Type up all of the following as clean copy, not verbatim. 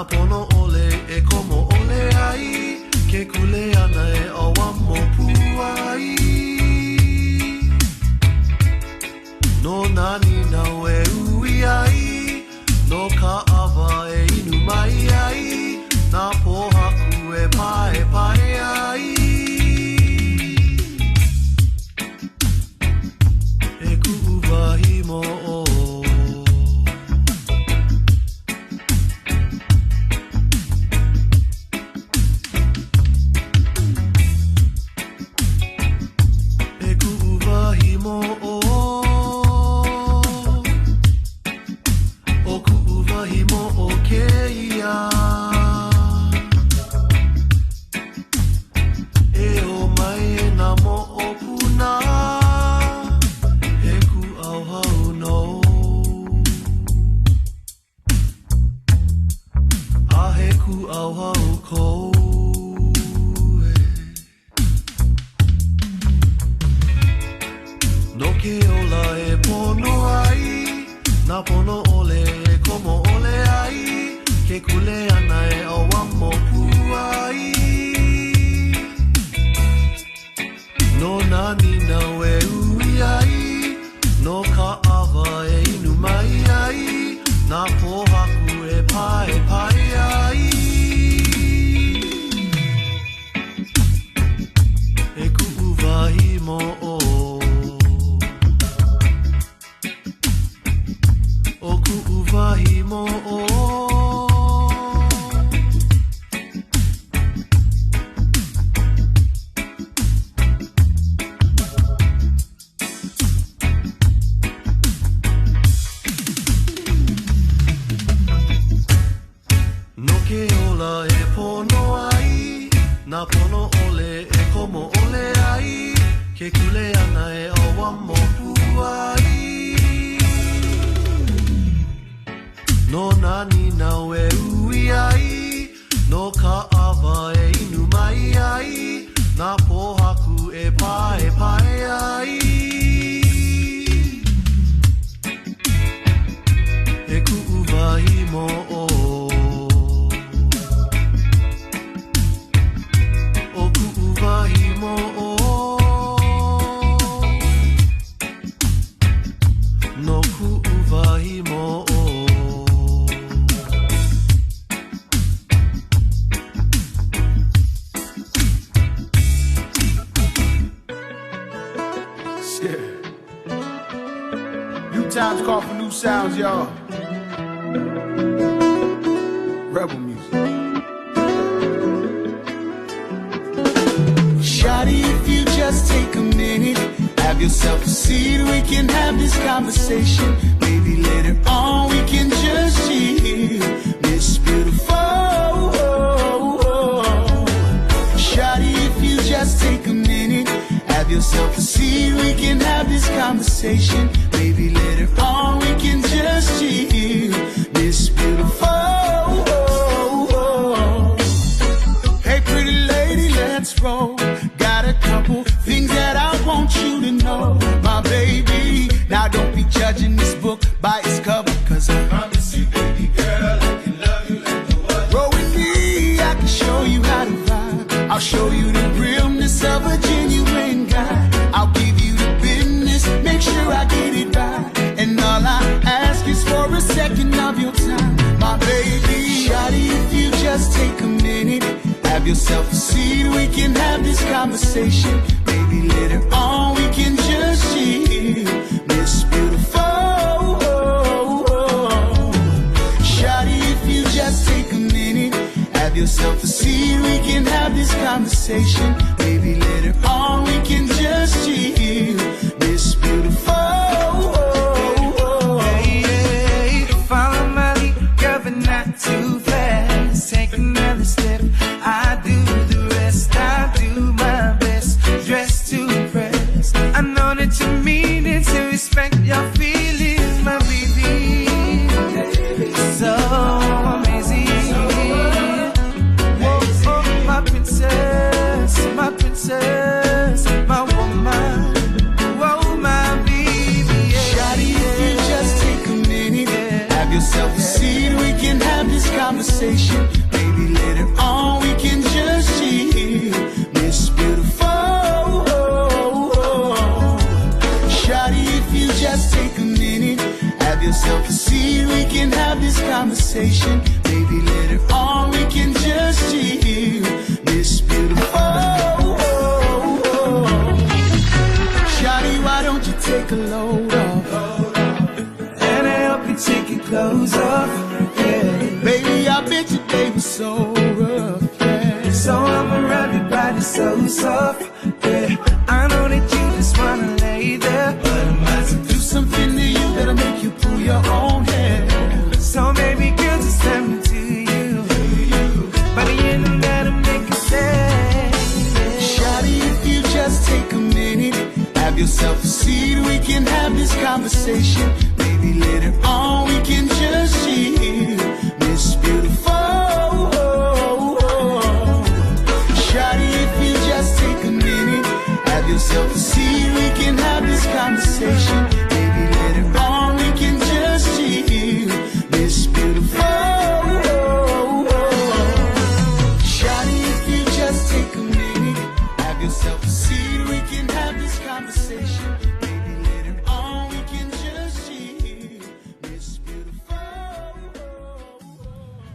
pono ole e como ole ai, ke kule ana e awa mo puai. No nani na we ui ai, no ka awa e inu mai ai, na pohaku e pae pae ai. E ku'uwahi mo o Times call for new sounds, y'all. Rebel music. Shawty, if you just take a minute, have yourself a seat, we can have this conversation. Maybe later on we can just chill. Miss Beautiful. Shawty, if you just take a minute, have yourself a seat, we can have this conversation. Maybe later on we can just chill. Miss Beautiful. Hey pretty lady, let's roll. Got a couple things that I want you to know, my baby. Now don't be judging this book by its cover, cause I promise you, baby girl, I can love you like no other. Roll with me, I can show you how to vibe. I'll show you the realness of a genuine guy. I'll give you the business, make sure I get it right. And all I ask is for a second of your time, my baby. Shawty, if you just take a minute, have yourself a seat, we can have this conversation. Maybe later on we can just chill. Miss Beautiful. Shawty, if you just take a minute, have yourself a seat, we can have this conversation. Maybe later on we can just chill. Miss Beautiful. Follow my lead, girl, but not too fast. Take another step, I do the rest. I do my best, dress to impress. I know that you mean it, to respect your feelings, my baby. So amazing. Oh, my princess, my princess, my woman. Whoa, my baby. Shawty, if you just take a minute, have yourself a seat, we can have this conversation. Maybe later on we can just chill. Miss Beautiful, shawty, if you just take a minute, have yourself a seat, we can have this conversation. Maybe later on we can just chill. Miss Beautiful, shawty, why don't you take a load off? And I help you take your clothes off, yeah. Baby, I bet your day was so rough, yeah. So I'ma rub your body so soft, yeah. I know that you just wanna lay there, but I might as well Do something to you that'll make you pull your own hair. So baby girl, just let me to you. By the end of that, I'll make you say, Shawty, if you just take a minute, have yourself a seat, we can have this conversation. Maybe later on we can just chill. Miss Beautiful, shawty, if you just take a minute, have yourself a seat, we can have this conversation. Maybe later on we can just chill. Miss Beautiful, shawty, if you just take a minute, have yourself a seat, we can have this conversation. Maybe later on we can just chill. Miss Beautiful.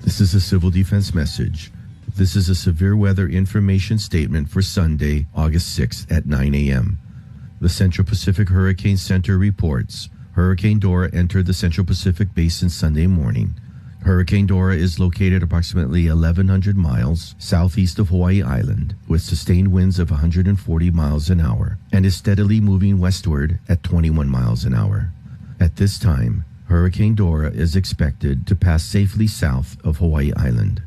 This is a civil defense message. This is a severe weather information statement for Sunday, August 6th at 9 a.m. The Central Pacific Hurricane Center reports Hurricane Dora entered the Central Pacific Basin Sunday morning. Hurricane Dora is located approximately 1,100 miles southeast of Hawaii Island with sustained winds of 140 miles an hour and is steadily moving westward at 21 miles an hour. At this time, Hurricane Dora is expected to pass safely south of Hawaii Island.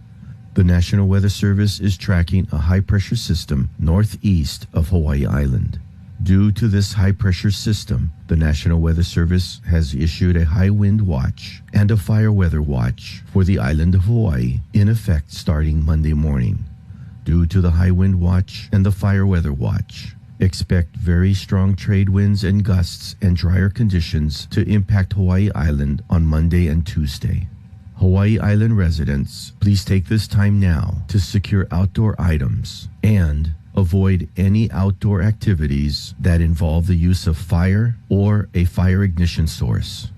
The National Weather Service is tracking a high-pressure system northeast of Hawaii Island. Due to this high-pressure system, the National Weather Service has issued a high wind watch and a fire weather watch for the island of Hawaii in effect starting Monday morning. Due to the high wind watch and the fire weather watch, expect very strong trade winds and gusts and drier conditions to impact Hawaii Island on Monday and Tuesday. Hawaii Island residents, please take this time now to secure outdoor items and avoid any outdoor activities that involve the use of fire or a fire ignition source.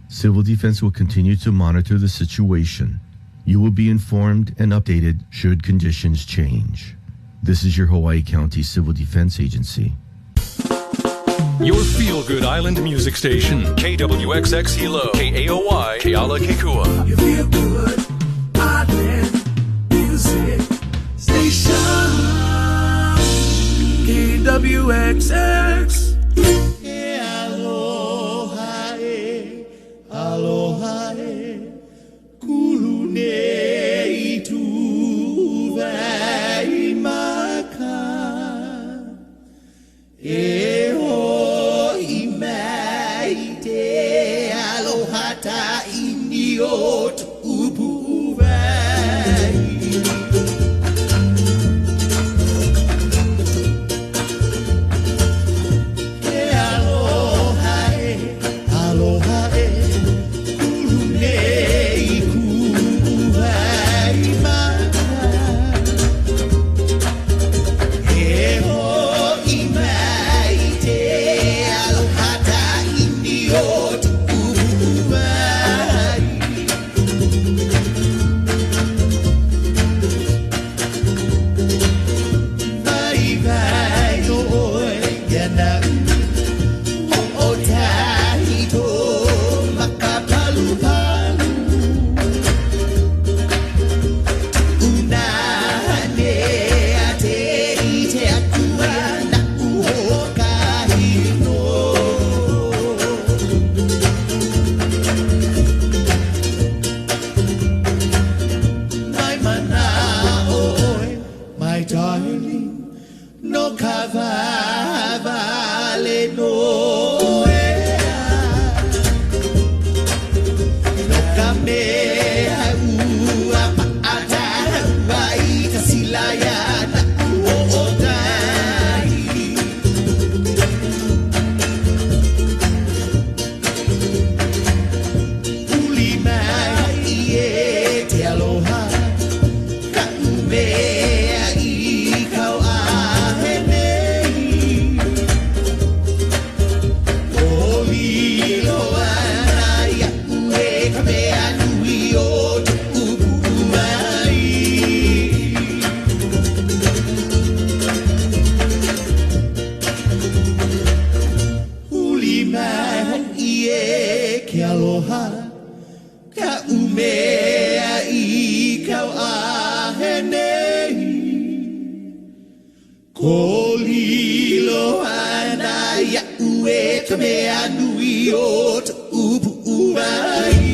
Civil Defense will continue to monitor the situation. You will be informed and updated should conditions change. This is your Hawaii County Civil Defense Agency. Your feel-good island music station, KWXX Hilo, KAOY, Keala Kekua. You feel good, island music station, KWXX. Aloha, aloha, kulune tu vai maka. Iniot ubuwai. Aloha, aloha, kulunei kuwai maka. Eho imaite aloha ta iniot ubuwai. e ke aloha ka umea I kau ahe nei ko lilo ana ia ue ka mea nui o te upu uai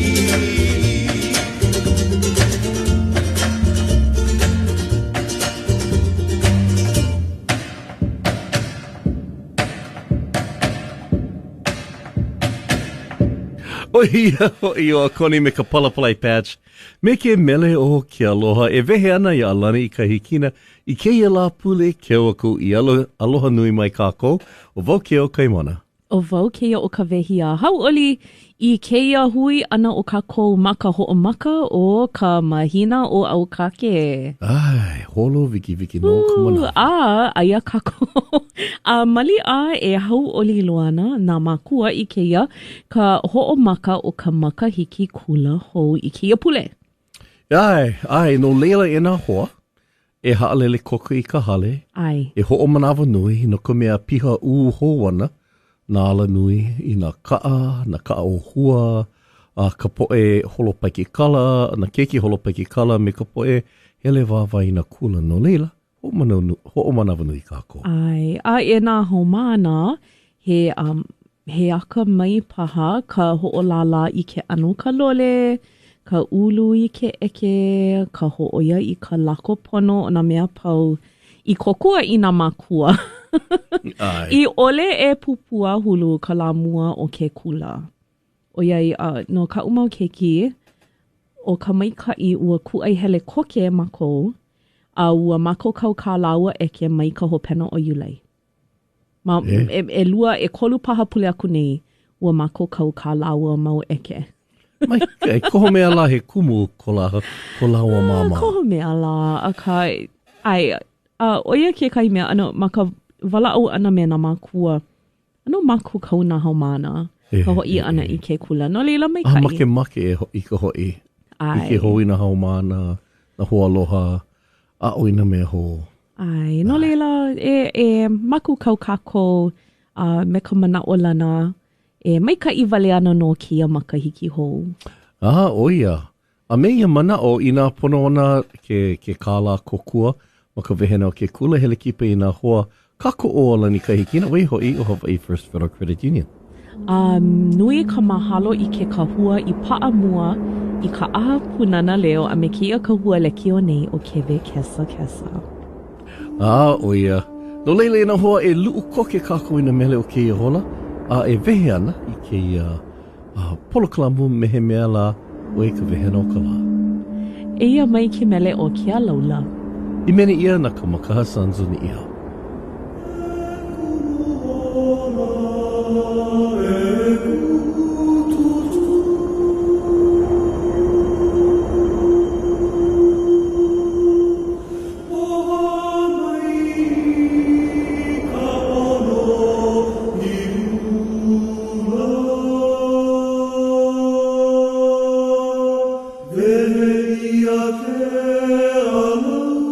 O ia o koni me ka palapalai patch. Me ke mele o ke aloha e vehe ana I alani I ka hikina I keia la pule keo aku I aloha nui mai kako o vau keo kaimana. O vau keia o ka vehia. Hauoli I keia hui ana o ka kou maka ho'omaka o ka mahina o au kake. Ai, holo viki no kumana. Aia kako. Mali e hauoli loana na makua I keia ka ho'omaka o ka maka hiki kula hou I keia pule. Ai, no leila e nā hoa. E haalele koka I ka hale. Ai. E ho'omanawa nui no ka mea piha hoana. Nā ala nui I nā kaa o hua, ka poe holopaiki kala, na keki holopaiki kala, me ka poe hele wāwai I nā kula no leila, ho'omanawa nui kako. Ai, e nā homana, he aka mai paha ka ho'olala I ke anu ka lole, ka ulu I ke eke, ka ho'oia I ka lako pono o nā mea pau, I kokua I nā makua. I ole e pupua hulu ka lamua o ke kula. O iai, no ka umau keki, o ka maikai ua kuai hele koke mako, ua mako kau ka laua eke mai ka hopena o yulei. E lua e kolu paha pule aku nei, ua mako kau ka laua mau eke. Mai, koho mea la he kumu ko laua mama. Koho mea la, o ia ke kai mea, ano, maka wala au ana me na makua. Ano maku kau na haumana. Ka hoi ana I ke kula. No leila mai kai. Make I ka hoi. I ke hoi na haumana, na hoa aloha, a oina mea ho. Ai, no leila e maku kau kako me ka mana o lana. E mai ka I wale ana no kia makahiki hou. O ia. A me ia mana o ina pono ona ke kāla kokua, ma ka vehena o ke kula hele kipe I nā hoa kako o alani kahikina wei hoi o Hawaii First Federal Credit Union. Nui ka mahalo I ke kahua I paa mua I ka aha punana leo a me kia kahua le kio nei o KWXX. O ia. No leile na hoa e luu koke kako ina mele o keia hola, e vehe ana I keia polokalamu mehe mea la o ka vehena o ka la. Eia mai ke mele o kia laula. I mene ia na ka makaha sanzuni iha. Veia ke alaula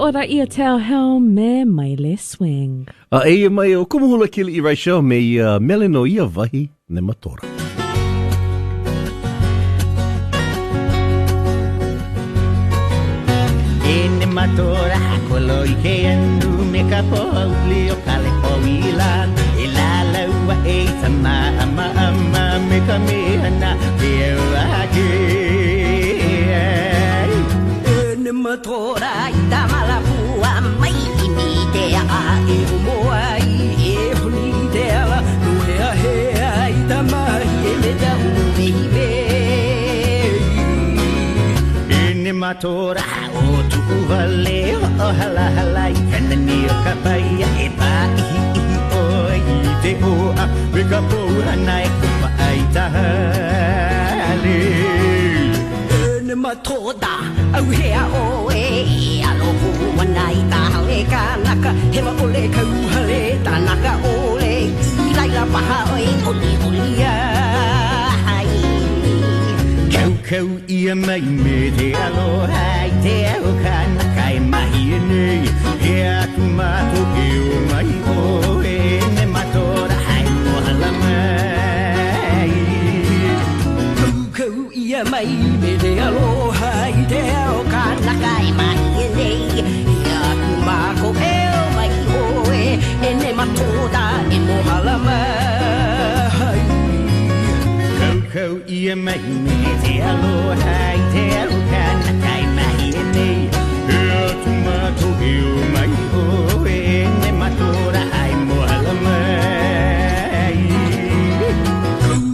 ora ia te ao heo me Maile Swing. E mai o kumuhula kili I Rachel me meleno ia vahi ne matora. E ne matora hakolo I ke andu me ka pouli o kale poilan. E la laua e tama ama ama me ka mehana e ake. Ne matora I tamalapua mai I mi te a e moa I e honi te ala nuhea hea I tamai e me ta umibe E ne matora o tuku vale o hala hala I kanani o kapaia e pa ihi o I te oa me ka pouana e kupa ai tahale Ne matora au hea o e alohu wanai tahale kanaka hewa ole kauhale tanaka ole I laila paha oi oli olia hai Kau kau ia mai me te aloha I te au kanaka e mahi e nei He aku mato ke o mai o e ne matora hai mohala mai Kau ia mai me te aloha I te ao kanaka e mahi e nei Ia aku mako e o mai oe E ne matoda e mohala mai Kau kau ia mai me te aloha I te au kanaka e mahi e nei He aku mato ke o mai o e ne matora hai mohala mai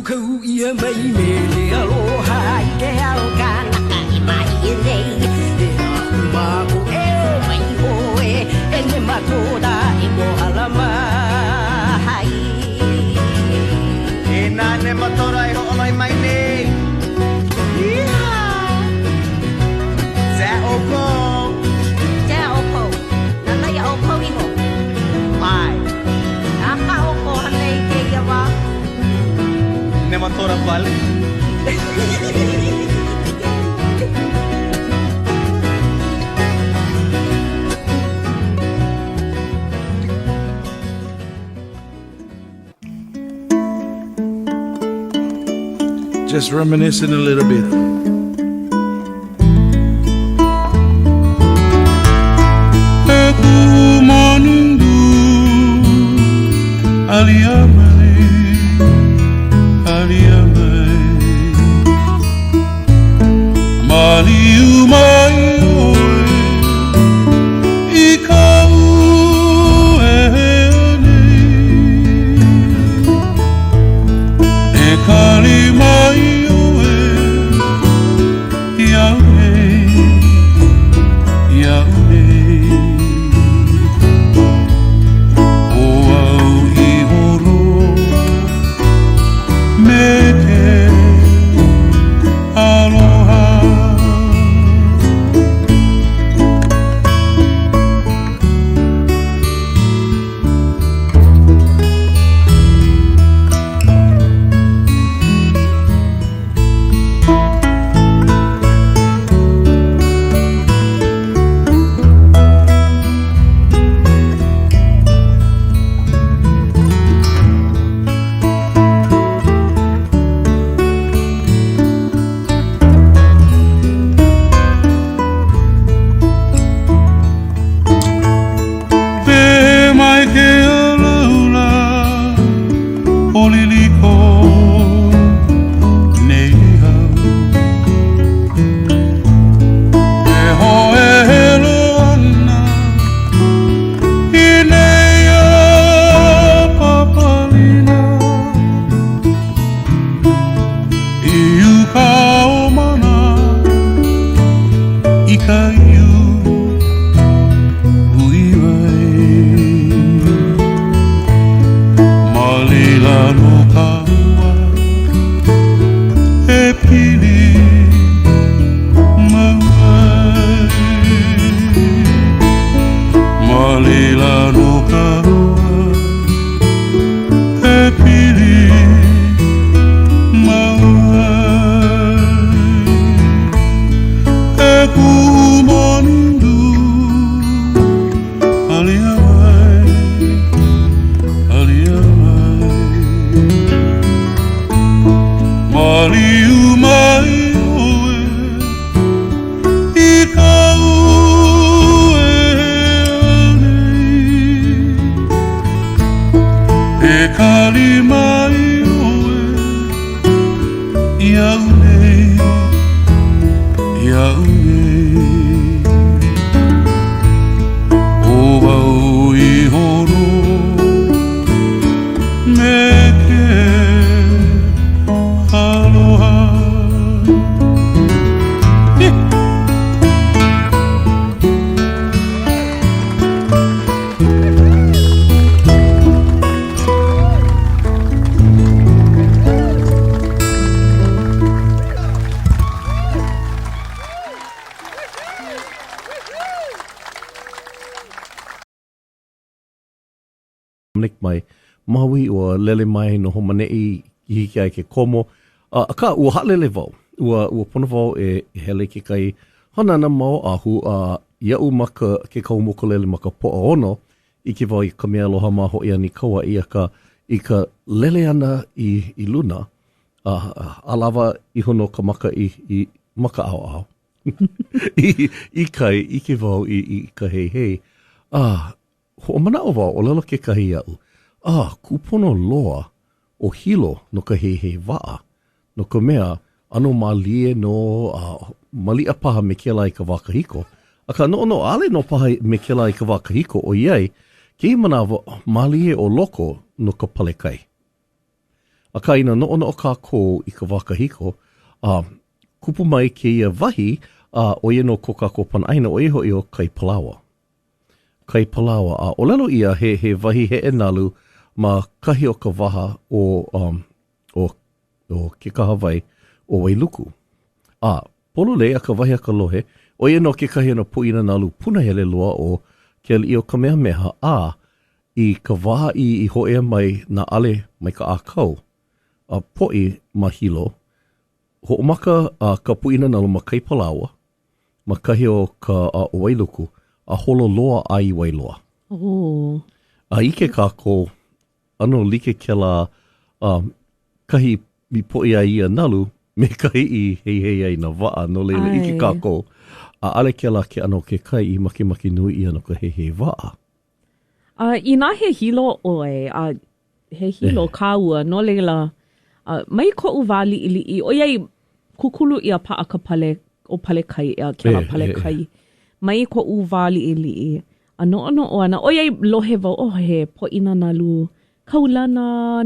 Kau ia mai me te aloha I te ao kanaka I mahi e nei E aku mako e o mai oe E ne matoda e mohala mai E nā ne matora e ho mai mai nei Te opo Te opo Nana ia opo ingo Ai Aka opo hanei ke ia wā Ne matora pale Just reminiscing a little bit. Kumon connect mai, maui ua lele mai no homane i hiki ai ke komo. Aka ua halele vau, ua pona vau e hele ke kai hanana mau ahu iau maka ke kaumoko lele maka poa ono, i ke vau i ka mea aloha ma hoi ani kaua i ka lele ana i luna, alawa i hono ka maka i maka au au. I kai, i ke vau i ka hei hei. Ho mana o wau, o lelo ke kahi au. Kupono loa o hilo no ka hei hei waa. No ka mea, ano malie no malia paha me ke lai ka wakahiko. Aka no ale no paha me ke lai ka wakahiko o iei, ke manawa malie o loko no ka palekai. Aka ina no o ka ko i ka wakahiko, kupu mai ke ia wahi, o ia no ko kako panaina o iho i o kai palawa. Kai palawa, o lelo ia he wahi he enalu ma kahi o ka waha o ke kahawai o Wailuku. Polo le a ka wahi a ka lohe, o ia no ke kahi ana puina nalu puna hele loa o ke ali o ka mea meha i ka waha i hoea mai na ale mai ka akau, poi ma hilo, ho'omaka ka puina nalu ma kai palawa, ma kahi o ka o Wailuku, a holo loa a i wailoa. A ike kako, ano like ke la kahi mi poi a ia nalu, me kahi i hei ai na waa, no leile ike kako, a ale ke la ke ano ke kai i maki nui i ano ka hei waa. I nā he hilo oe, he hilo kāua, no leila, mai ko u wā li o iei kukulu ia paa ka pale, o pale kai ia, ke la pale kai. Mai ko u wā li ano o ana, o iei lohe wau, he po ina nalu, kaulana,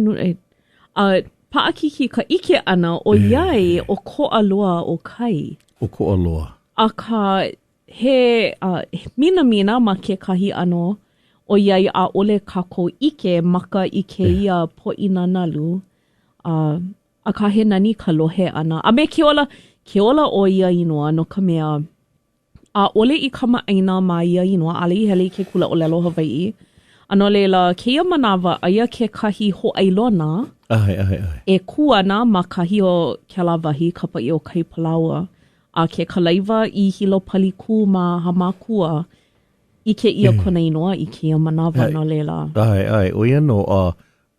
paa kiki ka ike ana, o iei o ko aloa o kai. O ko aloa. A ka he mina ma ke kahi ano, o iei a ole kako ike maka i ke ia po ina nalu, a ka he nani ka lohe ana. A me ke ola o ia inoa no ka mea, a ole i kama aina ma ia inoa, ale i hele i ke kula o lelo Hawaii. Ano leila, ke ia manawa, aia ke kahi ho ailona, e kuana ma kahi o ke la wahi kapa i o kai palaua. A ke kalaiwa i hilo paliku ma hamakua, i ke ia kona inoa, i ke ia manawa no leila.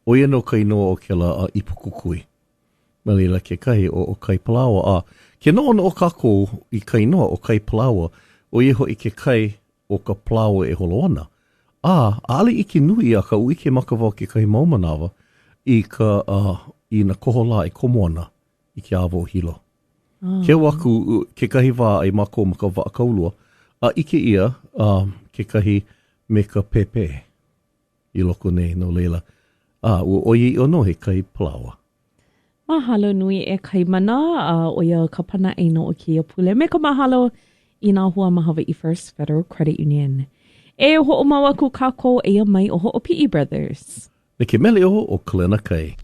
O ia no ka inoa o ke la ipukukui. Ma leila ke kahi o kai palawa. Ke no o kako i ka inoa o kai palawa, o iho i ke kai o ka palawa e holo ana. Ale i ke nui a ka ui ke makawau ke kahi maumanawa i na kohola e komoana i ke awo hilo. Ke waku, ke kahi wā ai mako maka wā kaulua, i ke ia, ke kahi me ka pepe i loko nei no leila. O i ono he kai palawa. Mahalo nui e kai mana, o ia ka pana eino o kia pule. Me ka mahalo i nā hua ma Hawaii First Federal Credit Union. E ho o mawaku kako e mai o ho o P.E. Brothers. Me ke mele o Kalena Kai.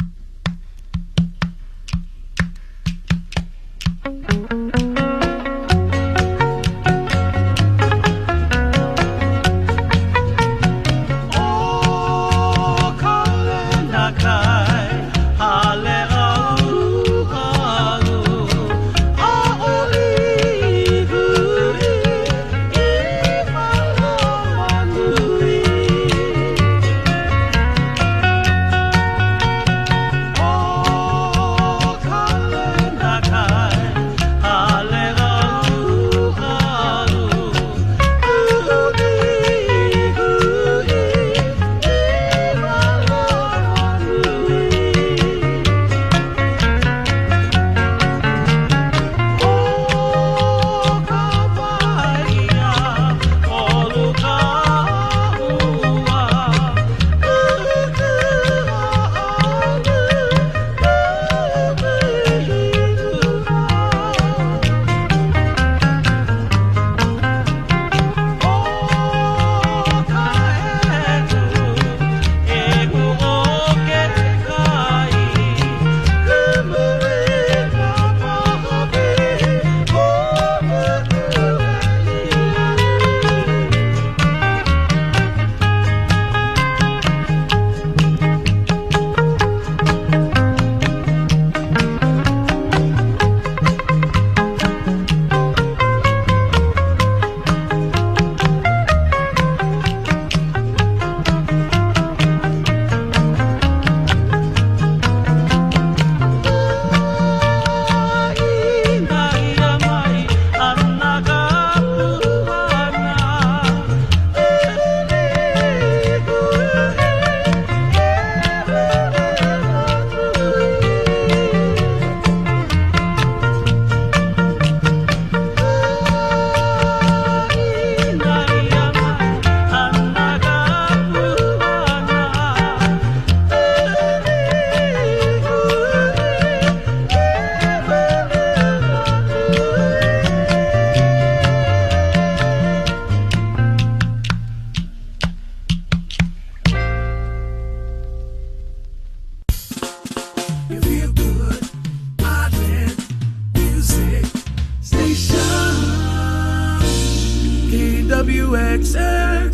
KWXX.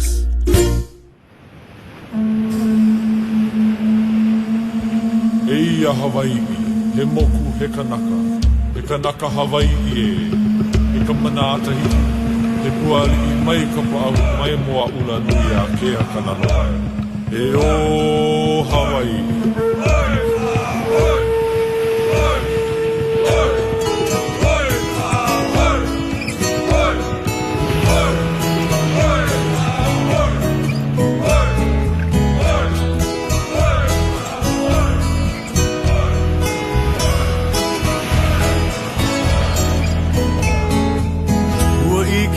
Eia Hawaii, he moku he kanaka Hawaii he ka manata hiki, he puali I mai ka pa'au, mai moa ula nui a kea kananoa. E o Hawaii.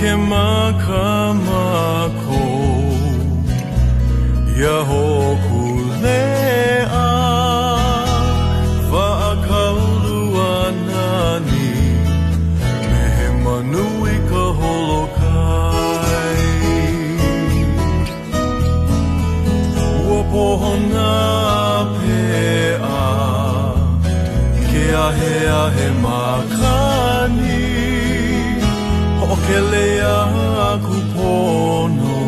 Ke makamako ia hoku lea whaakaulua nani me he manui ka holokai ua pohona pea ke ahea he makani ke lea aku pono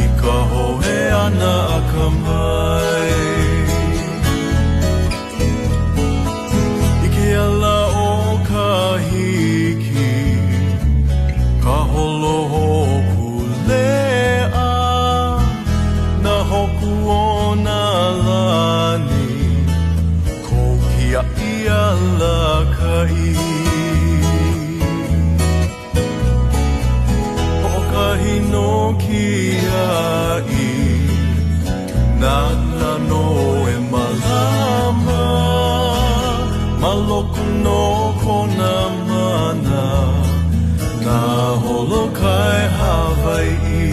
I ka hoe ana a ka mai I ke ala o ka hiki ka holo hoku lea na hoku o na lani ko kia ia la ka no kia I nana no e malama maloku no kona mana na holokai Hawaii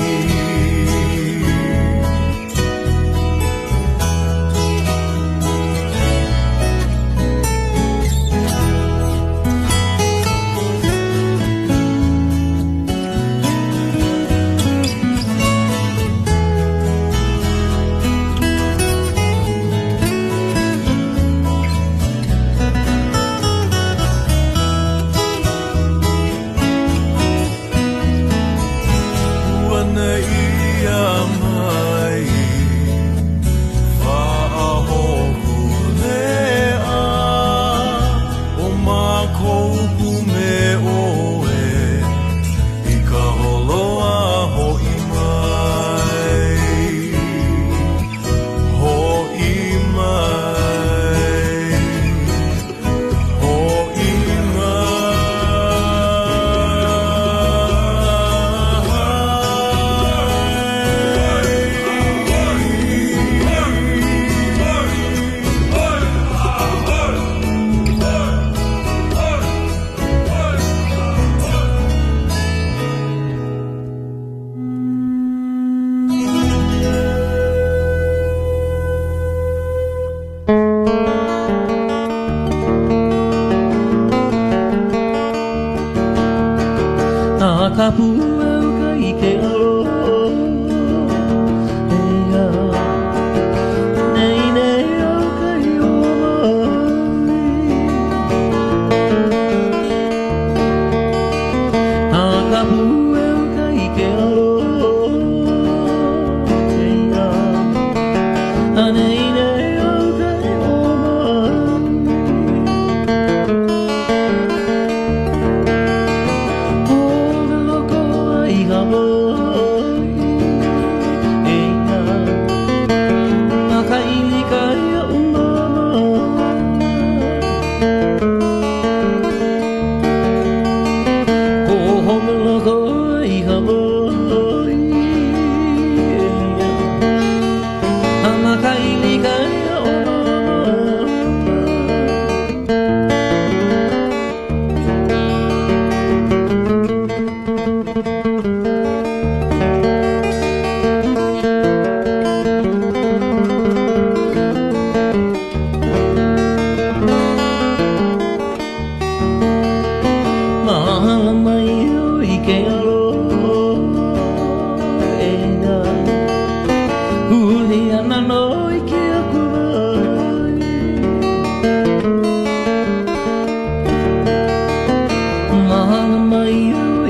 Mahana mai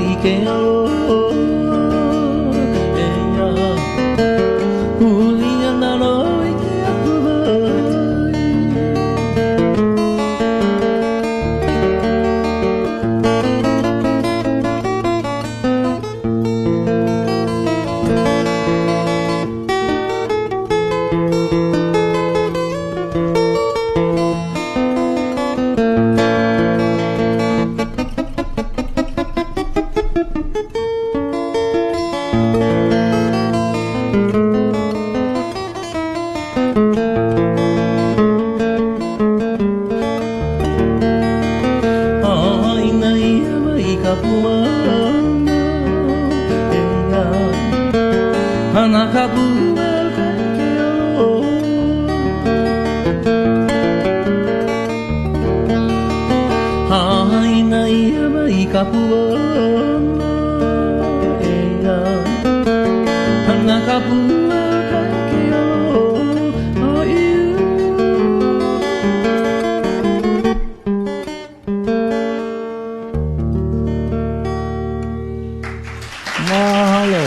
i ke alo hana ka pua ka ke alo haina ia mai ka pua ea hana ka pua ka ke alo a iu mahalo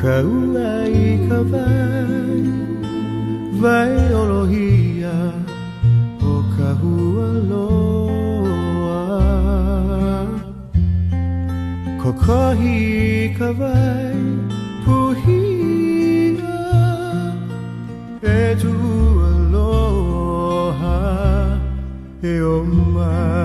Kauai ka vai olohia o ka hua loa kokohi ka vai puhia e tu aloha e o mai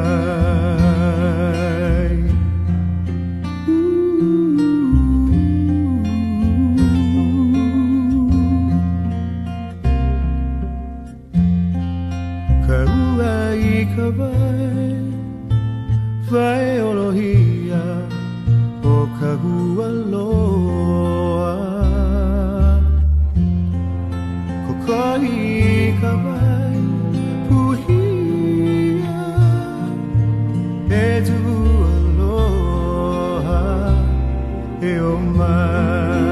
vai olohia o ka hua loa kokohi ka vai puhia e tu aloha e o mai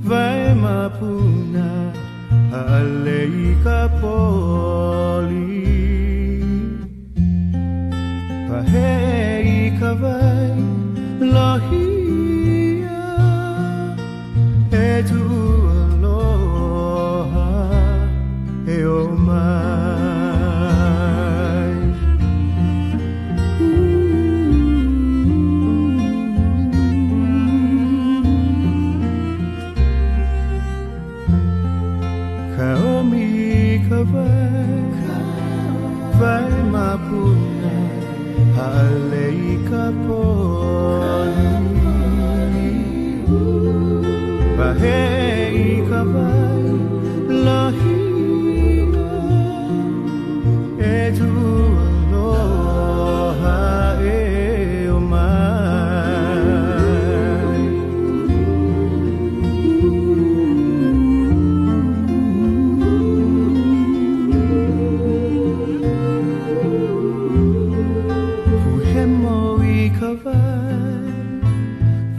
vai mapuna alei ka poli pahei ka vai lohia e tu aloha e o mai vai mapuna alei ka poli pahei ka vai lohia e tu aloha e o mai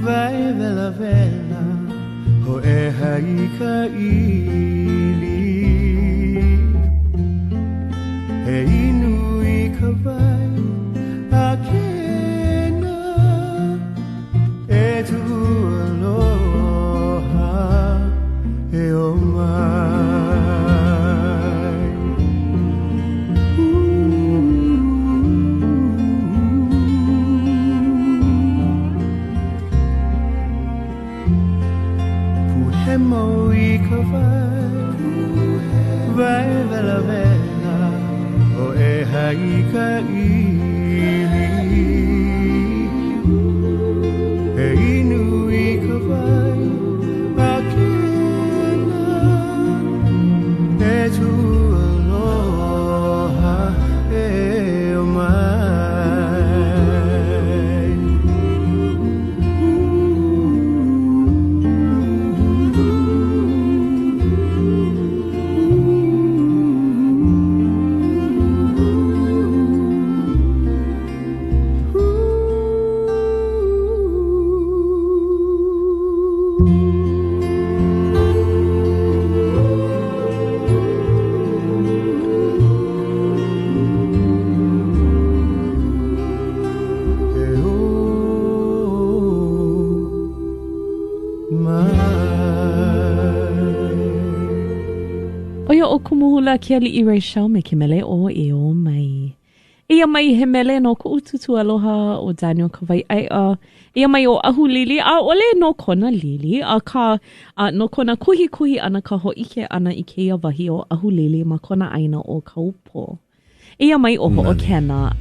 vai vela vela ho e hai ka ili e inui ka vai a kena e tu aloha e o mai moi ka vai vela vela o e hai ka ili e inui ka vai a kena e tu aloha e o mai Oia o kumuhula kia li I Rachel me ke mele o e o mai. Ia mai he mele no ko ututu aloha o Daniel Kawai Aia. Ia mai o ahu lili a ole no kona lili a ka no kona kuhi kuhi ana ka ho ike ana I keia wahi o ahu lili ma kona aina o kaupo. Ia mai o ho o kena.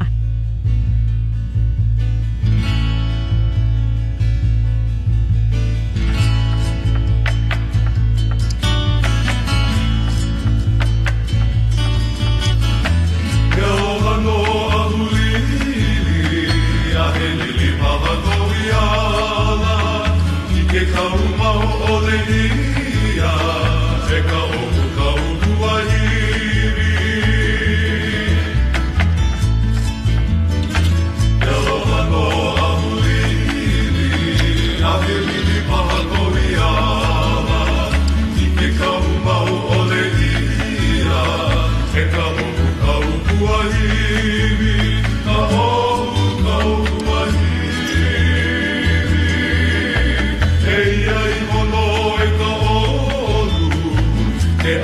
He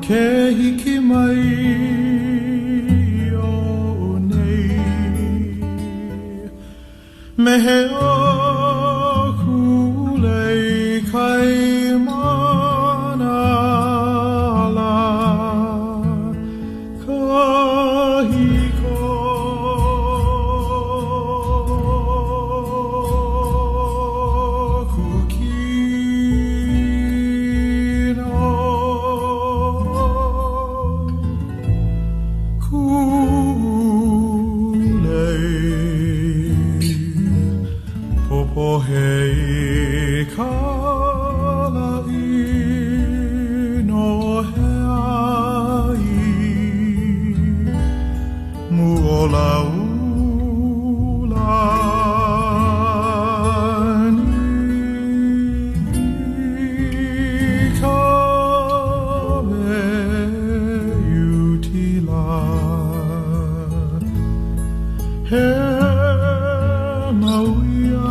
ke hiki mai o nei me he o kulei kai mana la kahiko Hei kalai no heai muola ulani ka me utila he mauia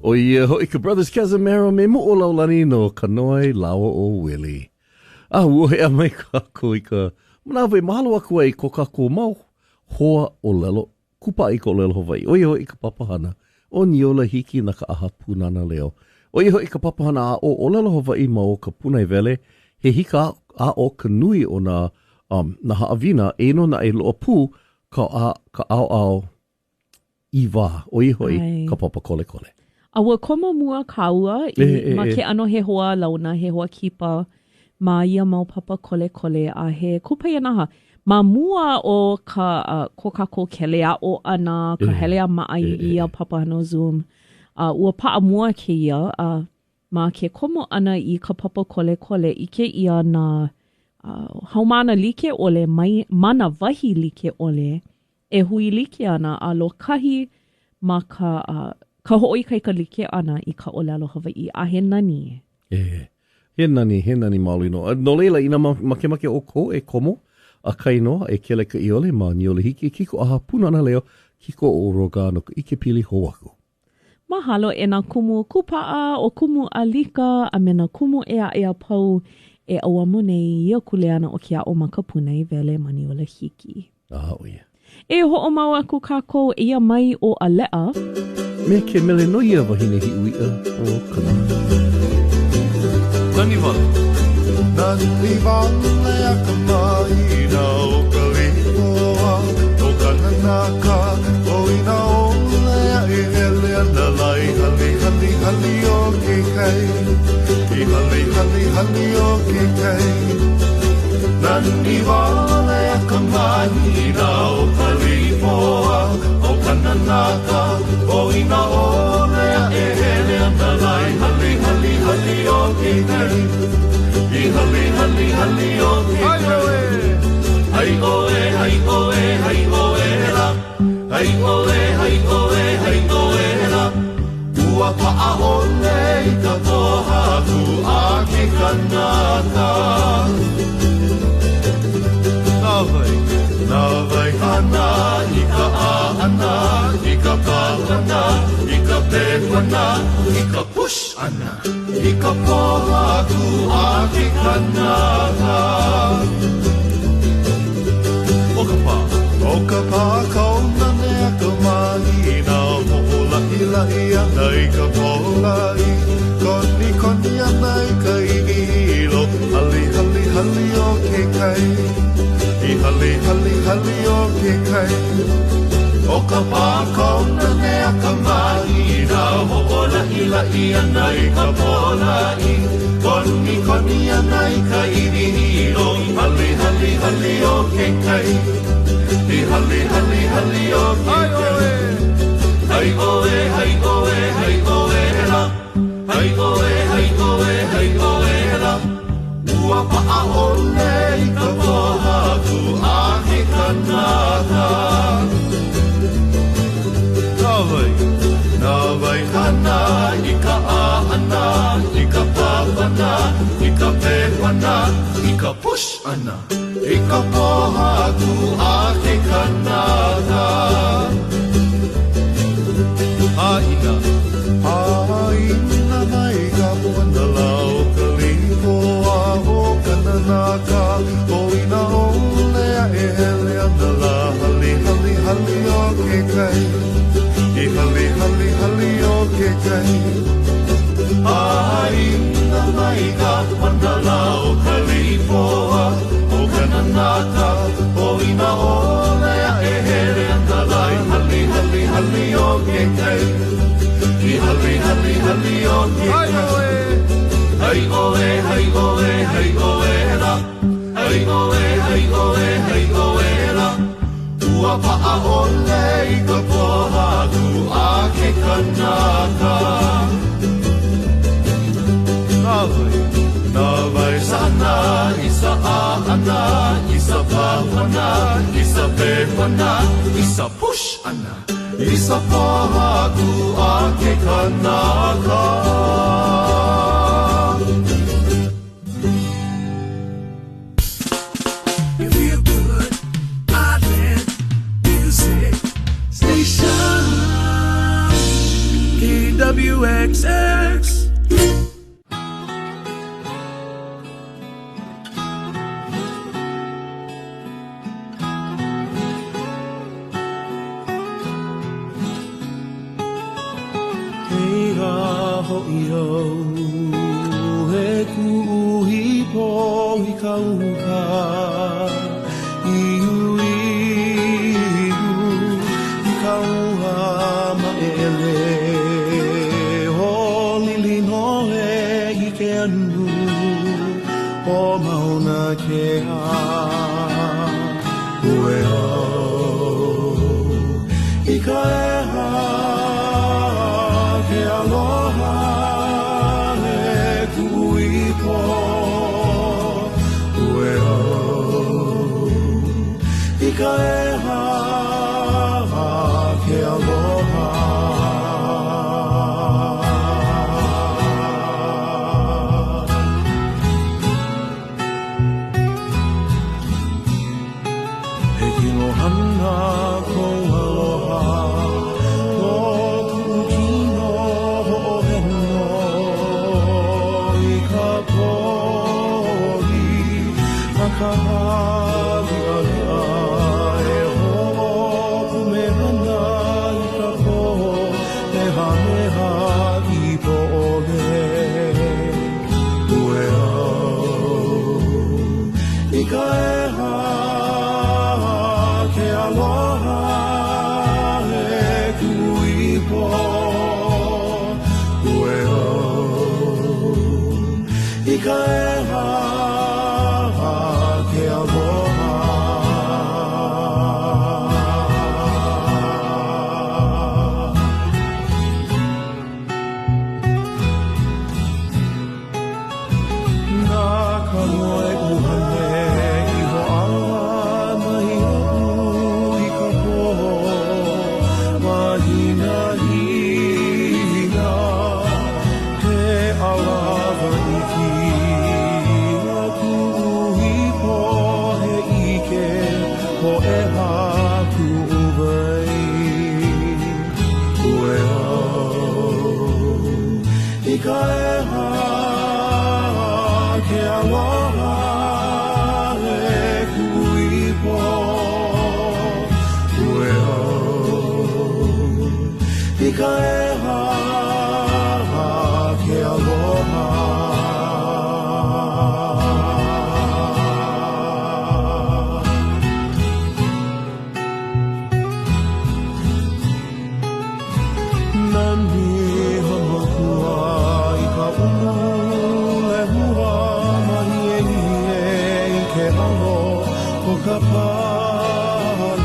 O ia hoi ka Brothers Casimiro me mo o laulani no Kanoi Lawa o Willie. A ua hea mai kako I ka manawe mahalo aku ai ko kako mau hoa o lelo kupa I ko lelo Hawaii. O ia hoi ka papahana o niola hiki na ka aha punana leo. O ia hoi ka papahana a o lelo Hawaii ma o ka punai vele he hika a o ka nui o na haawina e no na e loa pu ka ao I wā. O ia hoi ka papa kole kole. Aua koma mua kaua ma ke ano he hoa launa, he hoa kipa ma ia mau papa kole kole a he kupai anaha. Ma mua o ka kokako kelea o ana, ka helea maai ia papa no Zoom. Ua paa mua ke ia, ma ke komo ana I ka papa kole kole I ke ia na haumana like ole, mana wahi like ole, e hui like ana a lo kahi ma ka hoʻoi kai ka like ana I ka olelo Hawaii a he nani. He nani maulino. No leila ina make o ko e komo a kaino e kele ka I ole ma niole hiki kiko aha punana leo kiko o roga no ka ike pili hoaku. Mahalo e na kumu kupaa o kumu alika a me na kumu ea pau e aua mune ia kuleana o kia o makapuna I vele ma niole hiki. Oia. E ho'o mau aku kako ia mai o a lea. Me ke mele no ia wahine hi uia o kana. Nani wale a ka mai na o ka lipoa o ka nanaka o ina ole a e ele ana lai hali o ke kai I hali o ke kai Nani wale a ka mai na o ka lipoa o ka nanaka o ina ole a e ele ana lai hali o ke kai I hali o ke kai Hai oe la Ua paahole I ka pohaku a ke kanaka Nā vai hana push ana I ka poha aku a ke kanaka O ka pā kauna mea ka mahi Nā mohola ila I ana I ka polai Koni koni ana I ka iwi hilo Hali hali hali o ke kai I hali hali hali o ke kai O ka pā kauna mea ka mahi Nā mohola ila I ana I ka polai Koni koni ana I ka iwi hilo Hali hali hali o ke kai I hali hali hali o ke kai Hai oe, hai oe, hai oe hela Hai oe, hai oe, hai oe hela Ua paa ole I ka poha ku a ke kanaka Nā vai hana I ka ahana I ka pāpana I ka pēpana I ka push ana I ka poha ku a ke kanaka Haina Haina mai ka puana lau ka lipo a ho kananaka O ina ole a e hele ana la Hali hali hali o ke kai I hali hali hali o ke kai Haina mai ka puana lau ka lipo a ho kananaka O ina ole a e hele ana la Hali hali hali o ke kai I hali hali hali o ke kai Hai oe, hai oe, hai oe hela Hai oe, hai oe, hai oe hela Ua paa ole I ka poha ku a ke kanaka Nā vai sana I sa ahana I sa pāpana I sa pēpana I sa push ana I sa poha ku a ke kanaka You feel good, Island Music Station KWXX Hina, he alawa iki ka eha ke aloha Nani hamokua I ka umu le hua mahi e I ke halo o ka pali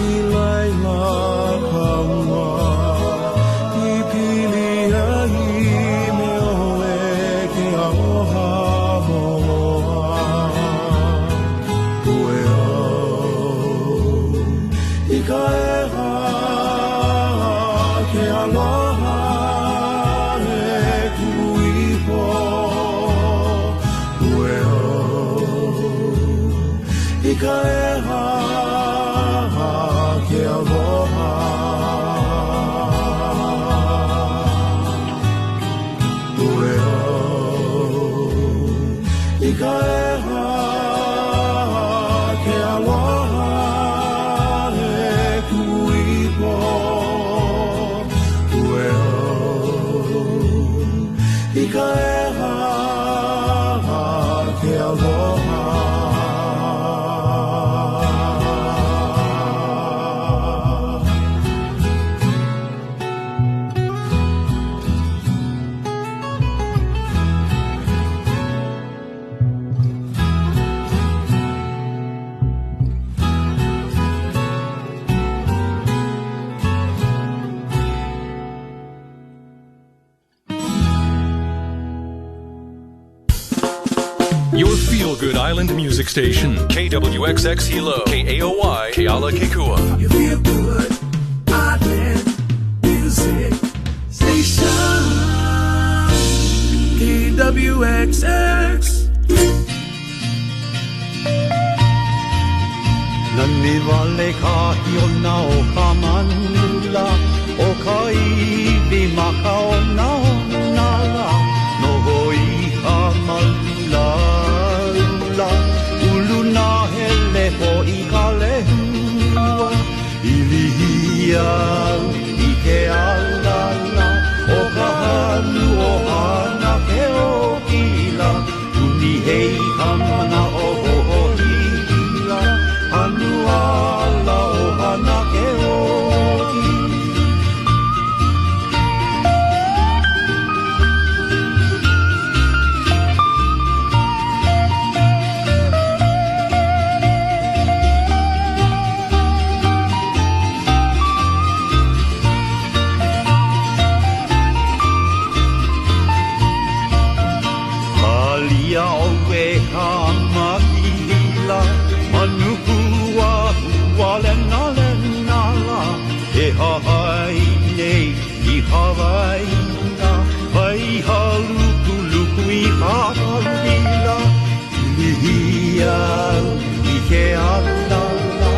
I laila ka ua I pili ai me ole ke aloha moa Ue au I ka eha ke aloha e kuipo Ue au I ka eha ke aloha Ue au I ka eha ke aloha e kuipo Ue au I ka eha ke aloha Your feel-good island music station, KWXX Hilo, KAOY, Kealakekua. You feel good, island music station. KWXX. Nani wale ka hiona o ka manula o ka iwi maka o na nala no hoi ka malula ula ulu na hele ho I ka lehua ilihia I ke alala o ka hanu o hana ke o kila uni hei ka mana o ho o hila Anu ala o hana ke oki Halia o we ka makihila Manuku Lena la e hawai nei I Hawaii na Hai haluku luku I hawila Lihia I ke alala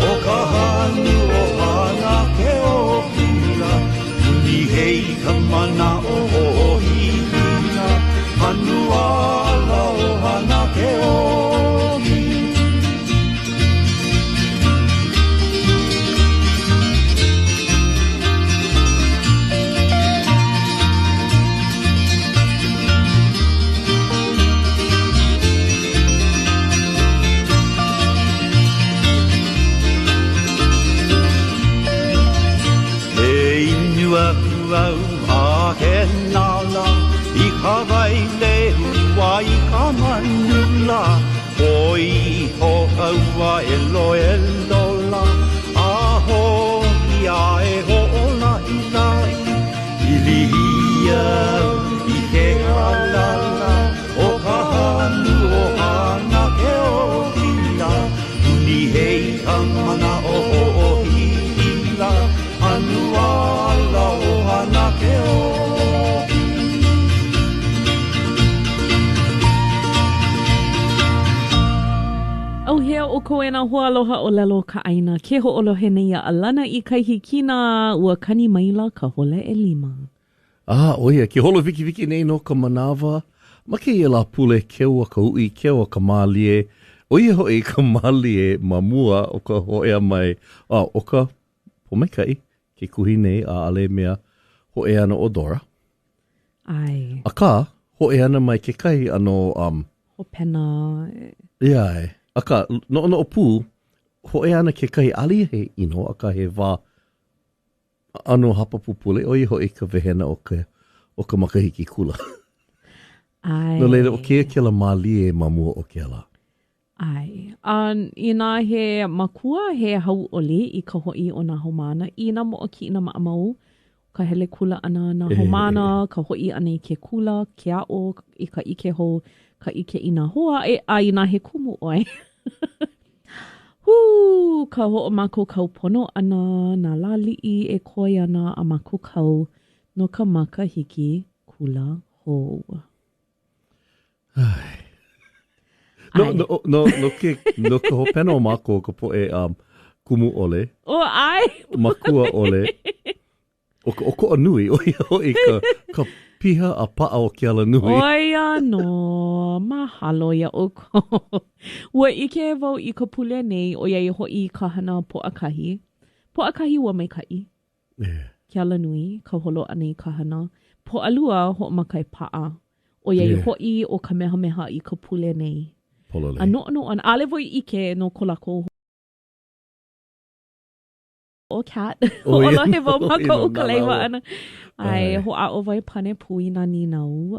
O ka hanu o hana ke o pila Uni hei ka mana o hihina Hanu ala o hana ke o Au a he nala I ka waile hua I ka manula Hoi ho aua elo la A ho I a e ho ola I lai I lihia I ke alala O ka hanu o hana ke o hila Uni hei ka mana o ho hila Anu ala o hana ke oki Au hea o koe na hoa aloha o lelo ka aina. Ke ho olohe nei a alana I kaihi kina ua kani maila ka hole e lima. Oia, ke holo wiki nei no ka manawa. Ma ke ia la pule keu a ka ui, keu a ka mālie. Oia ho e ka mālie ma mua o ka hoea mai. O ka pomeikai. ke kuhi nei a ale mea ho e ana o Dora. Ai. A ka, ho e ana mai ke kai ano, Ho pena. ia a ka, no o pū, ho e ana ke kai ali he ino, a ka he wā ano hapa pupule, o i ho i ka vehena o ka makahiki kula. Ai. No leila, o kia ke la mālie mamua o ke la. Ai. Ina he makua he hau ole i ka hoi o nā homana. Ina mo o ki ina maamau. Ka hele kula ana nā homana, ka hoi ana i ke kula, ke ao, i ka ike ho, ka ike ina hoa, a ina he kumu oi. Ka ho o mako kau pono ana, nā lali'i e koi ana a mako kau no ka maka hiki kula ho. Ai. No ka hopena o mako ka po e kumu ole. O ai! Makua ole. O ko anui, o i ka piha a paa o ke ala nui. Oia no, mahalo ia o ko. Ua ike vau i ka pule nei o iai ho i ka hana po akahi. Po akahi ua mai kai. Yeah. Ke ala nui, ka holo ana i ka hana. Po alua ho makai paa. O iai ho i o ka meha i ka pule nei. Polole. Ano an ale voi ike no ko lako o cat. O la he vau maka o ka leiwa ana. Ai, ho a o vai pane pui na ni nau.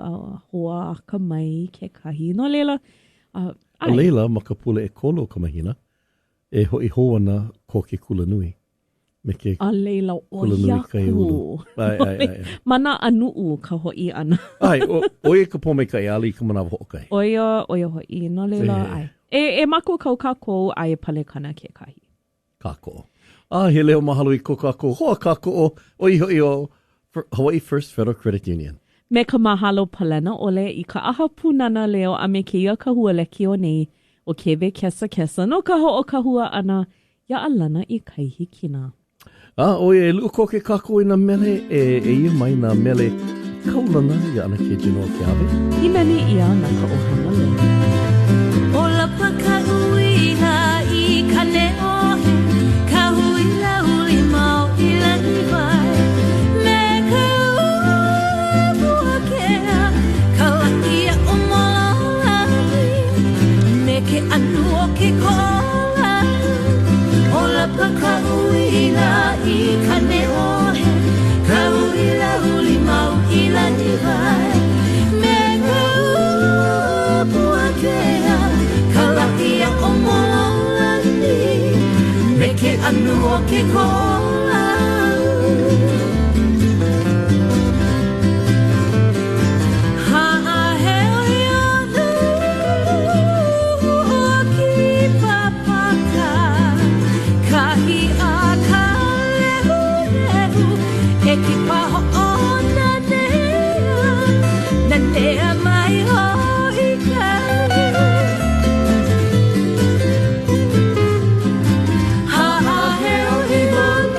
Hoa ka mai ke kahi. No leila. O leila, maka pule e kolo ka mahina. E ho i ho ana ko ke kula nui. Me ke a leila o kula nui kai ulu. Ai. Mana anuu ka hoi ana. Ai, o e ka pome kai ali ka manawa ho kai. Oia hoi. No leila ai. E mako kau kako ai pale kana ke kahi. Kako. He leo mahalo i ko kako. Hoa kako o iho i o Hawaii First Federal Credit Union. Me ka mahalo palena ole i ka aha punana leo a me ke ia ka hua leki o nei o kewe kesa no ka ho o ka hua ana ia alana i kaihi kina. O e lu ko ke kako i na mele e ia mai na mele kaulana ia ana ke jino ke ave. I meni ia na ka ohana leo. O la paka uina i ka neo ka huila uli mau i la niwai. Me ka ua kea ka lakia o molani. Me ke anu o ke kola. O la paka uina i ka neo ka huila uli mau i la niwai. Me ka ua kea ka lakia o molani. Me ke anu o ke kola. Ha'aheo iana ua ki papaka. Kahi a ka lehu e ki paho o na nea mai ho i kai. Ha'aheo iana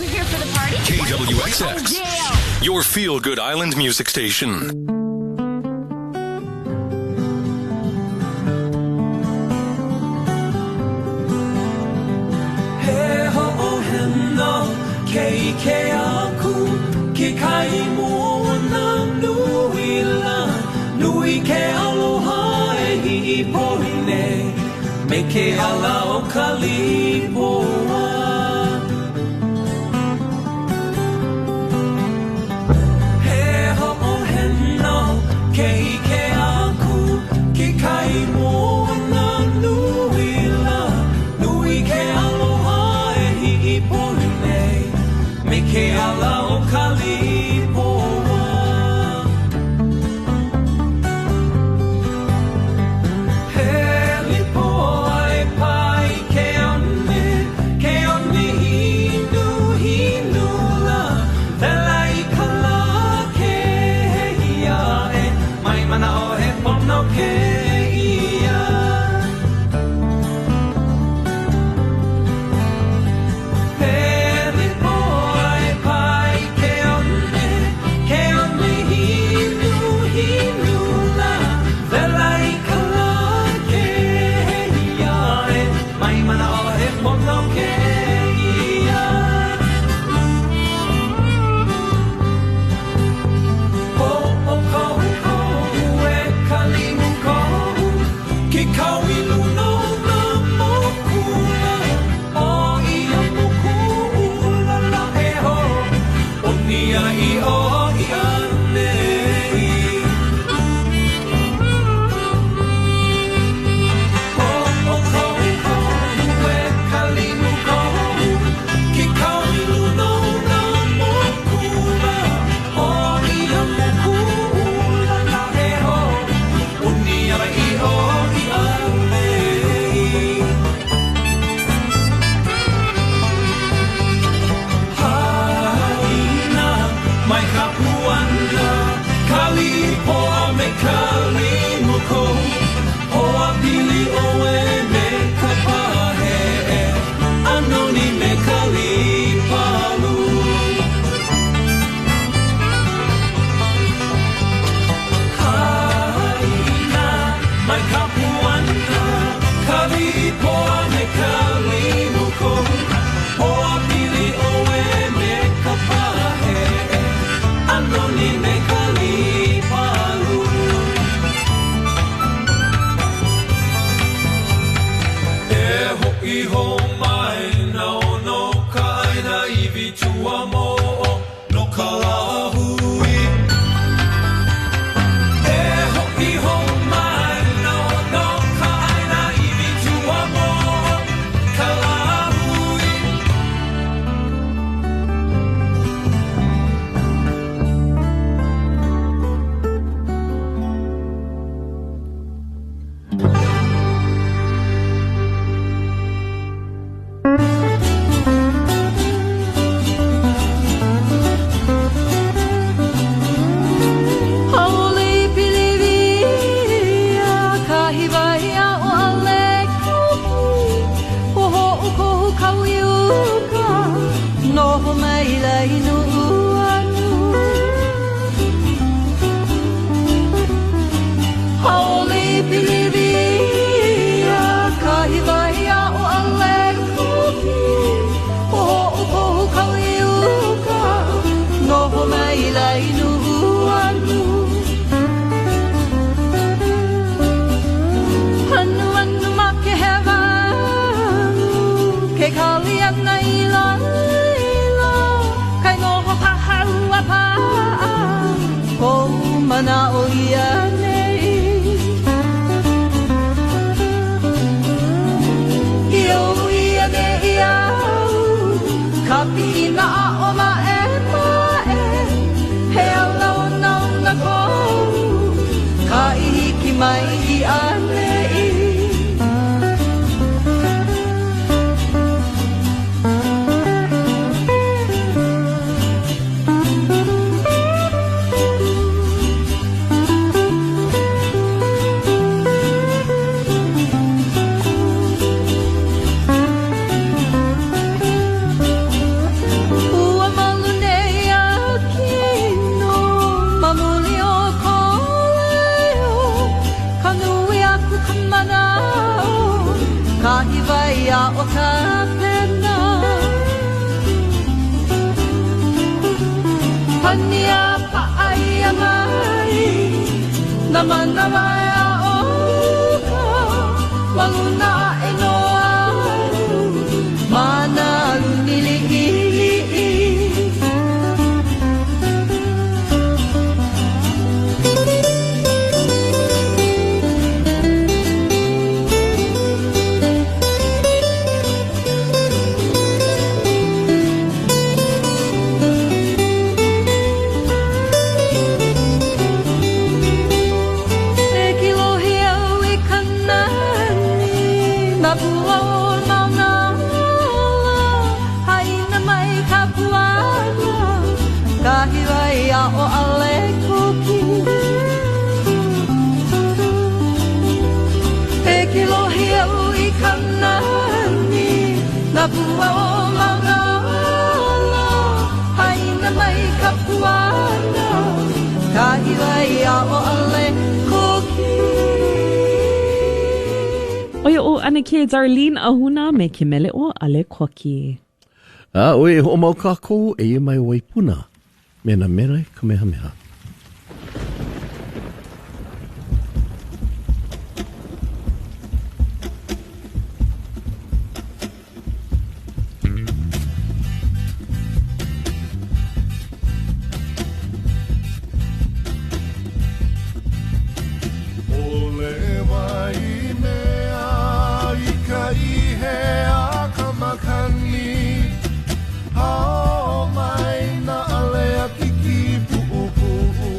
here for the party. KWXX, Oh, yeah. your feel-good island music station. Ke aku ke kai moana nui la nui ke aloha e hi poine me ke ala o kalipoa he ho heno ke aku ke kai moana nui la nui ke aloha e hi poine me ke ala o kalipoa he lipoa e pai ke one hinu la tela I kala ke ia e mai mana o he pono ke ia Ania pa'aia mai Na mana mai a oka Waluna e noa Mana lunilingili o ale kuki E kilohi au I kanani Na pua o mauna Haina mai ka puana Ka hiwai a o ale kuki Oia o ana ke Darlene Ahuna me ke mele o ale koki. Oe ho mau kako e mai waipuna. Mena mere kamehameha. Ole mai mea I ka ihe a kamakani Hao mai na alea kiki pu'upu'u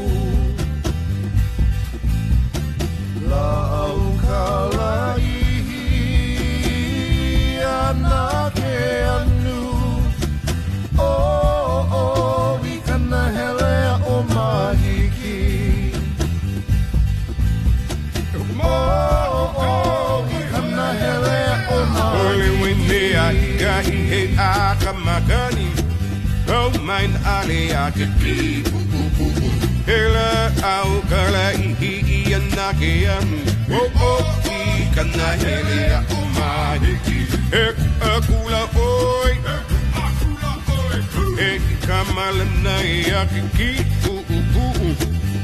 La au ka laihi ana ke anu O I kana helea o mahiki I kana helea o mahiki Ole wene a ka ihe a kamakani Oh, mine alea ke kipu Hela au kala ihi anake anu I kana helea o mahiki Ek akula oi Ek kamalana ia ke kipu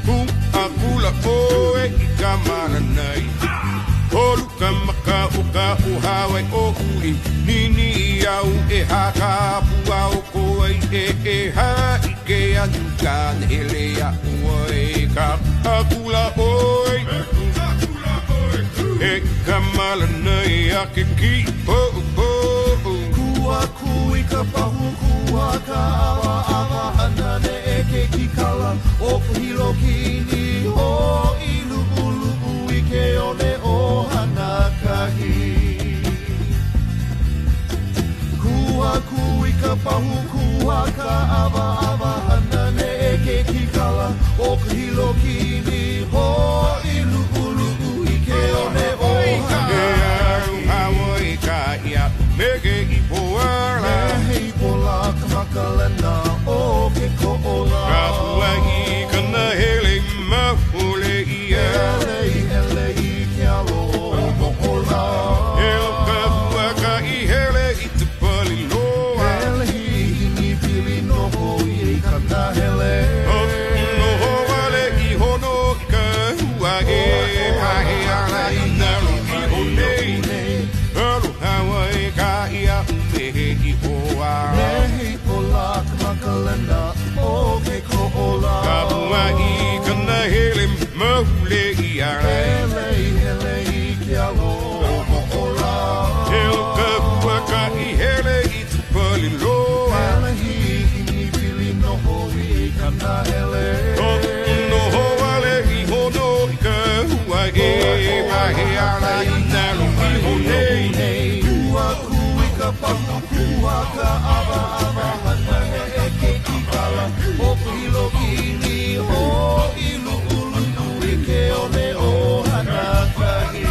Ku akula oi kamalana Olu kamaka uka uhawe o ui Nini iau e haka pua o koe e ha ike anukan elea ue ka akula oi E kamalana ia ke kipo Kua kui ka pahu kua ka awa awa hanane e ke kikala O kuhilo kini o ilu ulu ui ke one o hanakahi Kua kui ka pahu kua ka awa awa hanane e ke kikala O kuhilo kini o ilu ulu ui ke one o hanakahi Mege I poala Mehe I pola ka makalena o ke ko'ola Ka hua I kana hele mahule ia Hele I ke alo o mo'ola Elo ka hua ka I hele I te pali loa Hele I hingi pili noho I kana hele No wale I hono I ka hua e Pahe ala I nalu I hone Alo hawa e ka ia mehe I hoa Mehe I pola ka makalena o ke ko'ola Ka hua I kana hele mahule ia Hele I ke alo o mo'ola Elo ka hua ka I hele I te pali loa Hele I hingi pili noho I kana hele No wale I hono I ka hua e Pahe ala I nalu I hone Kua kui ka pahu kua ka awa awa hanane e ke kikala O kuhilo kini o ilu ulu I ke one o hanakahi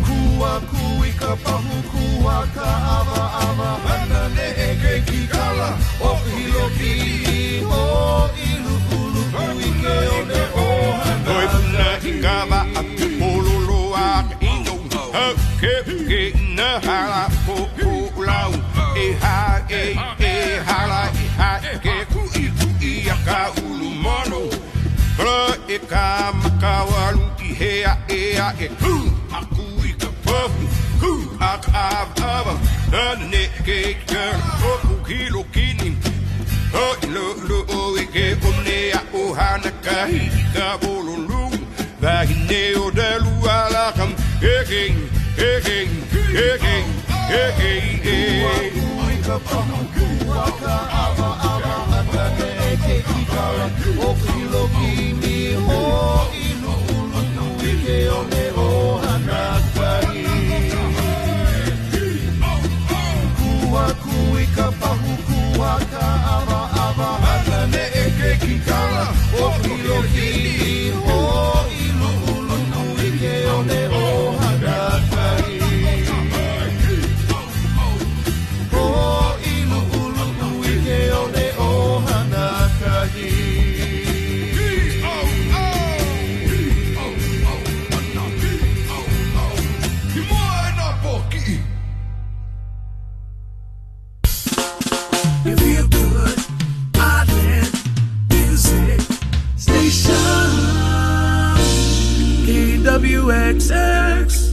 Kua kui ka pahu kua ka awa awa hanane e ke kikala O kuhilo kini o ilu ulu I ke one o Noi puna I kawa a pololo a ka ino Ke na hala po lau E hala a e hu aku I ka pahu hu aka ava nana ne ke girl oku hilo kini o lo lo o e ke one a o hana kahi ka bolulu vahine o delu ala kam egin egin egin egin ka pahu aka ava ava nana ne ke kikala o hilo kini o ilu ulu ke one o hana kahi Kui ka pahu kuaka ava ava hana ne ke kikala o hilo kini o ilu ulu ke one o hana kahi o ilu ulu ke one o hana kahi You feel good, Island Music Station, KWXX.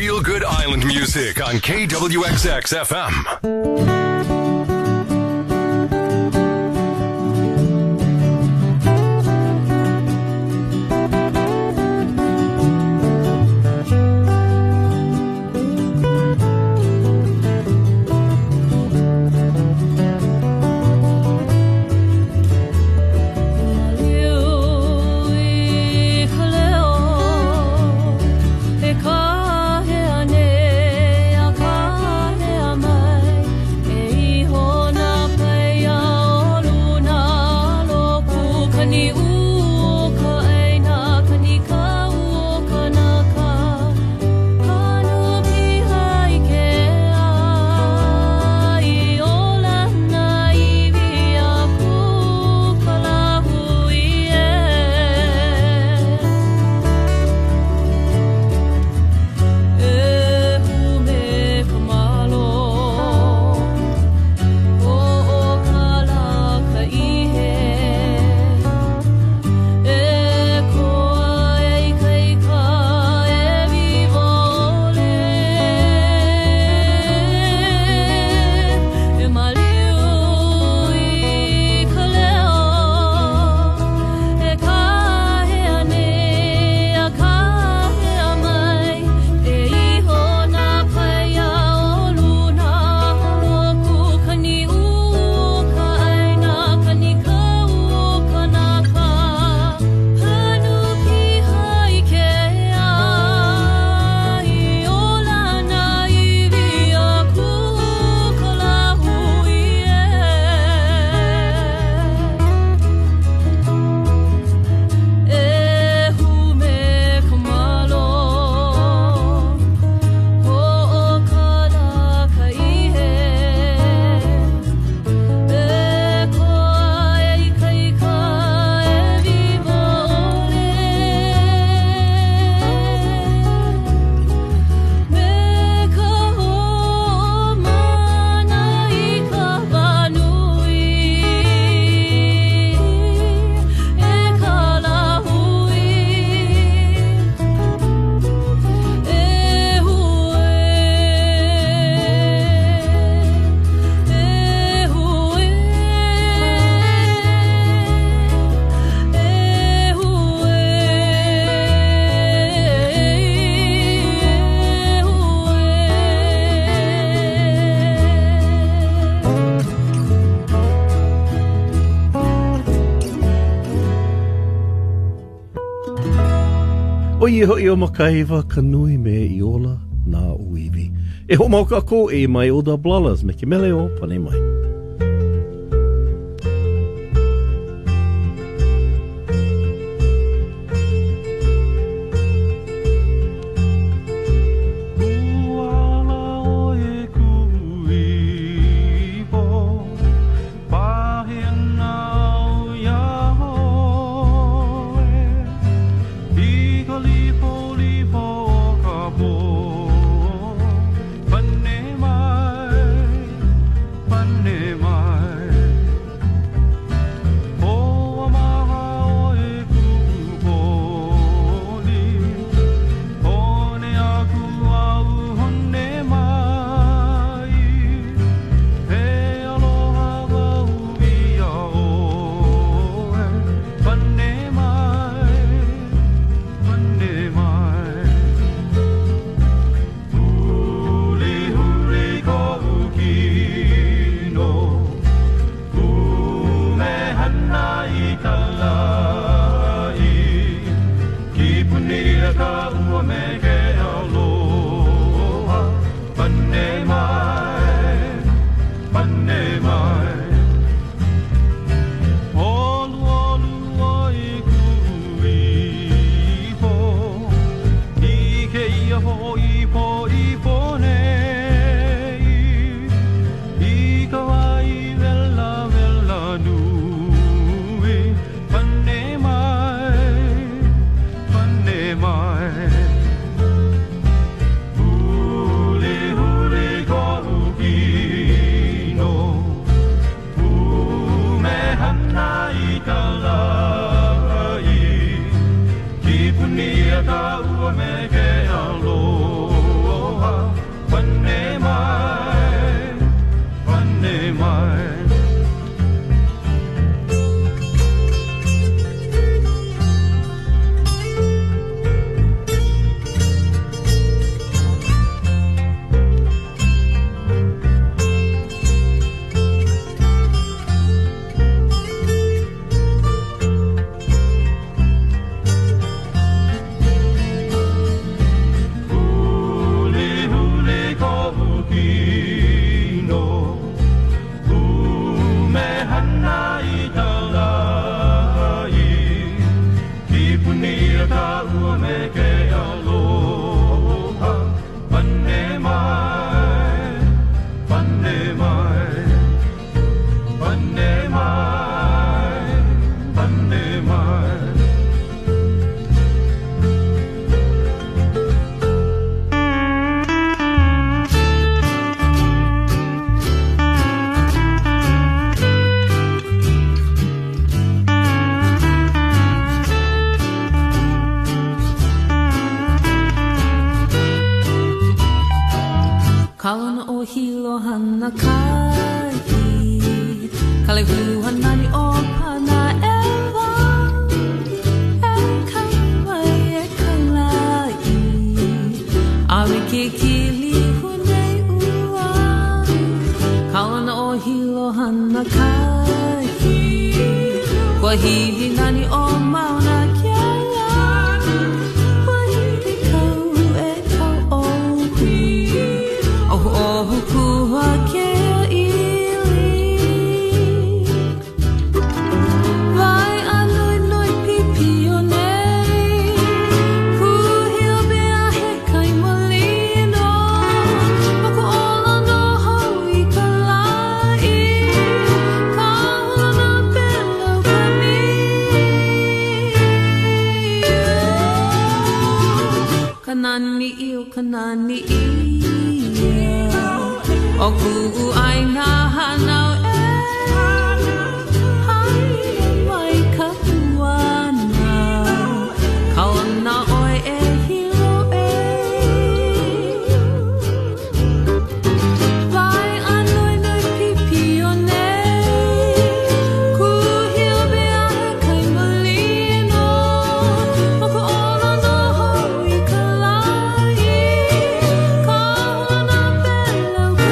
Feel Good Island music on KWXX FM. O i hoi o makaiwa kanui me iola nā uiwi. E ho mau kako e mai o da blalas me ke mele o pane mai. Pane hana kahi Kalehu hanani o pana ewa E kawai e kalai Awe ke kili hunei ua Kawana o hilo hana kahi Kua hihi nani o mauna kia Ohu kua ke ili Vai anoi noi pipi o nei Kuhio bea he kai molino Maku ola no hau I ka lai Ka hula na pelo ka ni Kanani iu kanani iu O ku'u aina hanau e Haina mai ka puana Kaona oi e hilo e Vai anoi noi pipi o nei Kuhio bea he kai molino Maku ola no hau I ka lai Ka hula na pelo ka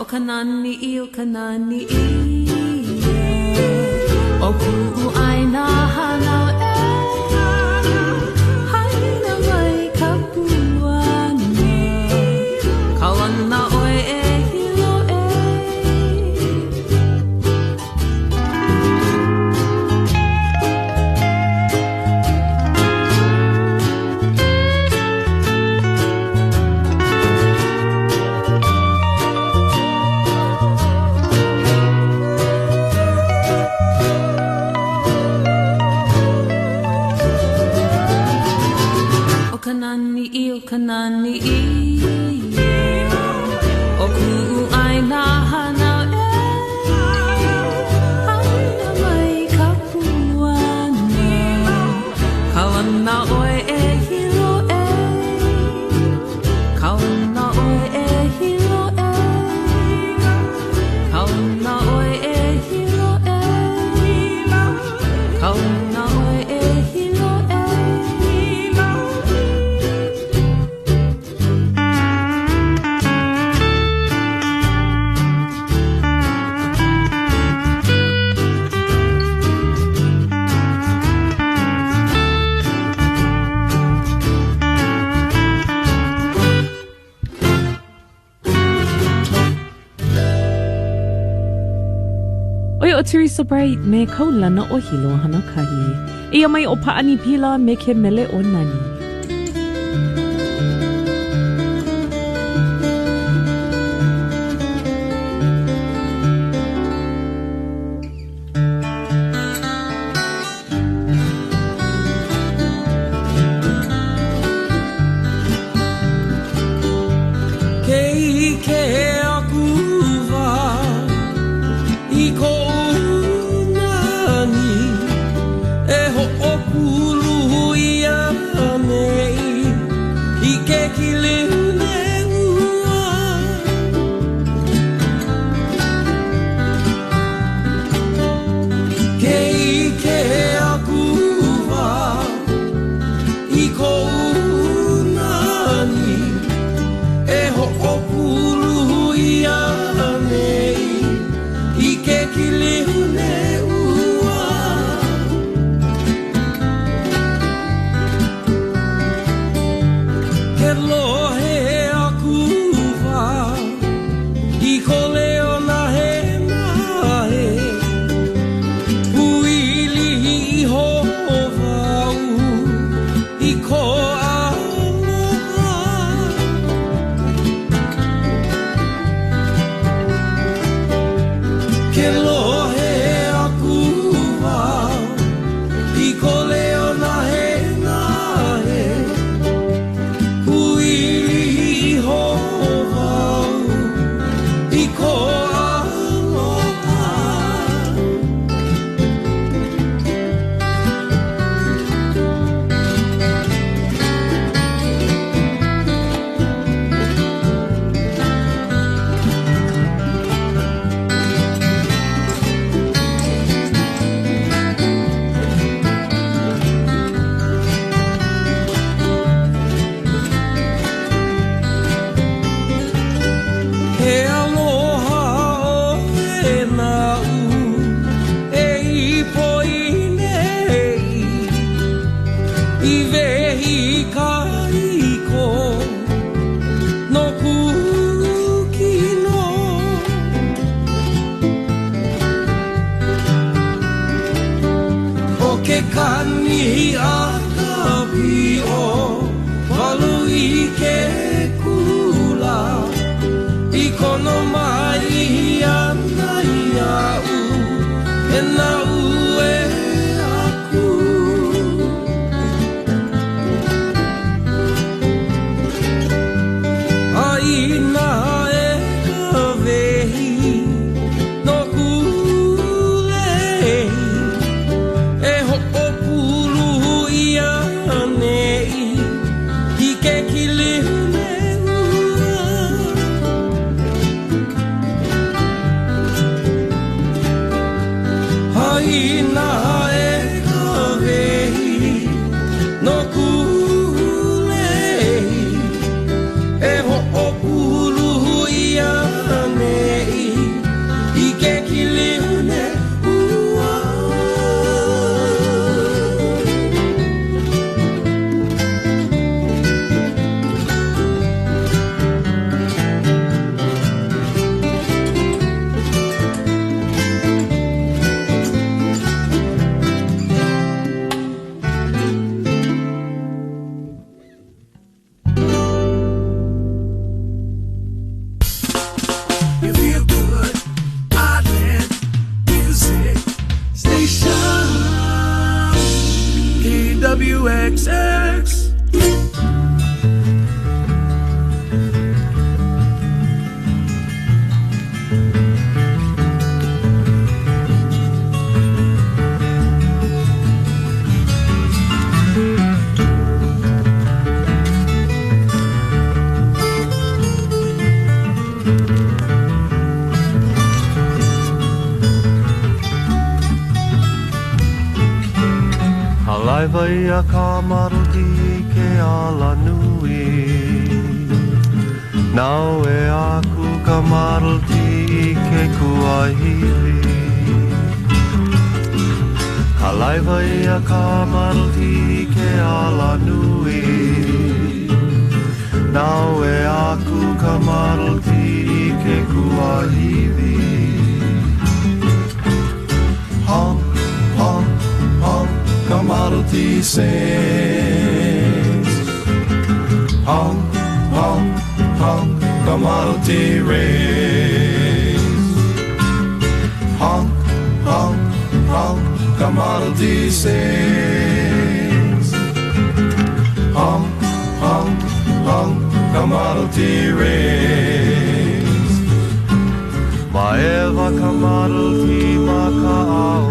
O kanani I o kanani I O ku'u aina hanau e Haina mai ka puana Kawana oi e hilo e Kanani I o kanani I O ku'u aina hanau e Haina mai ka puana Kawana oi e hilo e Kawana oi e hilo e Kawana oi e hilo e Kawana oi e hilo e Oi o Teresa Bright me kaulana o hilo hana kahi. Ia mai o paani pila me ke mele o nani. kani a ka pio walu I ke kula I kono mai ana ia u e na ue aku ai na e ka vehi no kule e ho'o pulu ia nei I ke kili Haina e ka vehi no kulei e ho'o pulu ia nei I ke kili ne ua You feel good, Island Music Station KWXX Halaiwai a ka maruti ke ala nui Nau e aku ka maruti ke kuahili Halaiwai a ka maruti ke ala nui Nau e aku ka maruti ke kuahili Honk, honk, honk Kamaruti sings Honk, honk, honk Kamaruti rings Honk, honk, honk Kamaruti sings Honk, honk, honk Kamaruti rings Maeva Kamaruti makaau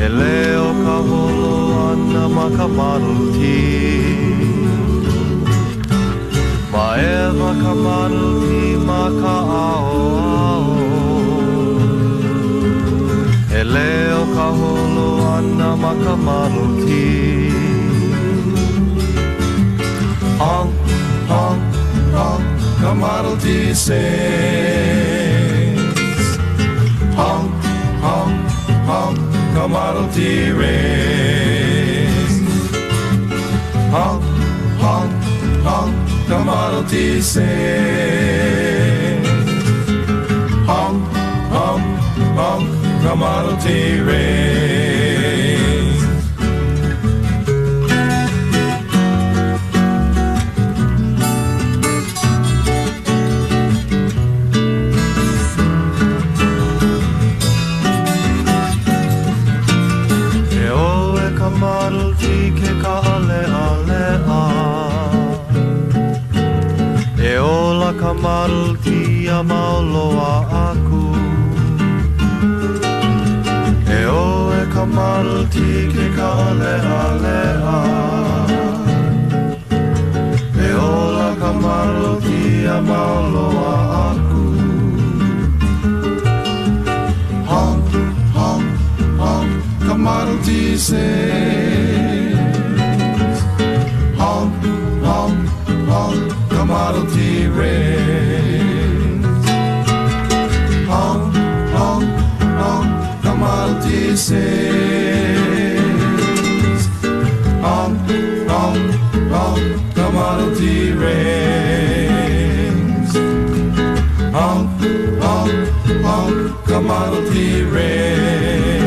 E leo ka holo ana makamaruti Maeva ka maruti makaao E leo ka holo ana makamaruti Honk, honk, honk Kamaruti sings Honk, honk, honk Kamaruti rings Honk, honk, honk Kamaruti sings Honk, honk, honk Kamaruti rings Kamaruti ke ka alea lea E ola kamaruti a mauloa aku E oe kamaruti ke ka alea lea E ola kamaruti a mauloa aku Honk, honk, honk Kamaruti sings Honk, honk, honk Kamaruti rings Honk, honk, honk Kamaruti sings Honk, honk, honk Kamaruti rings Honk, honk, honk Kamaruti rings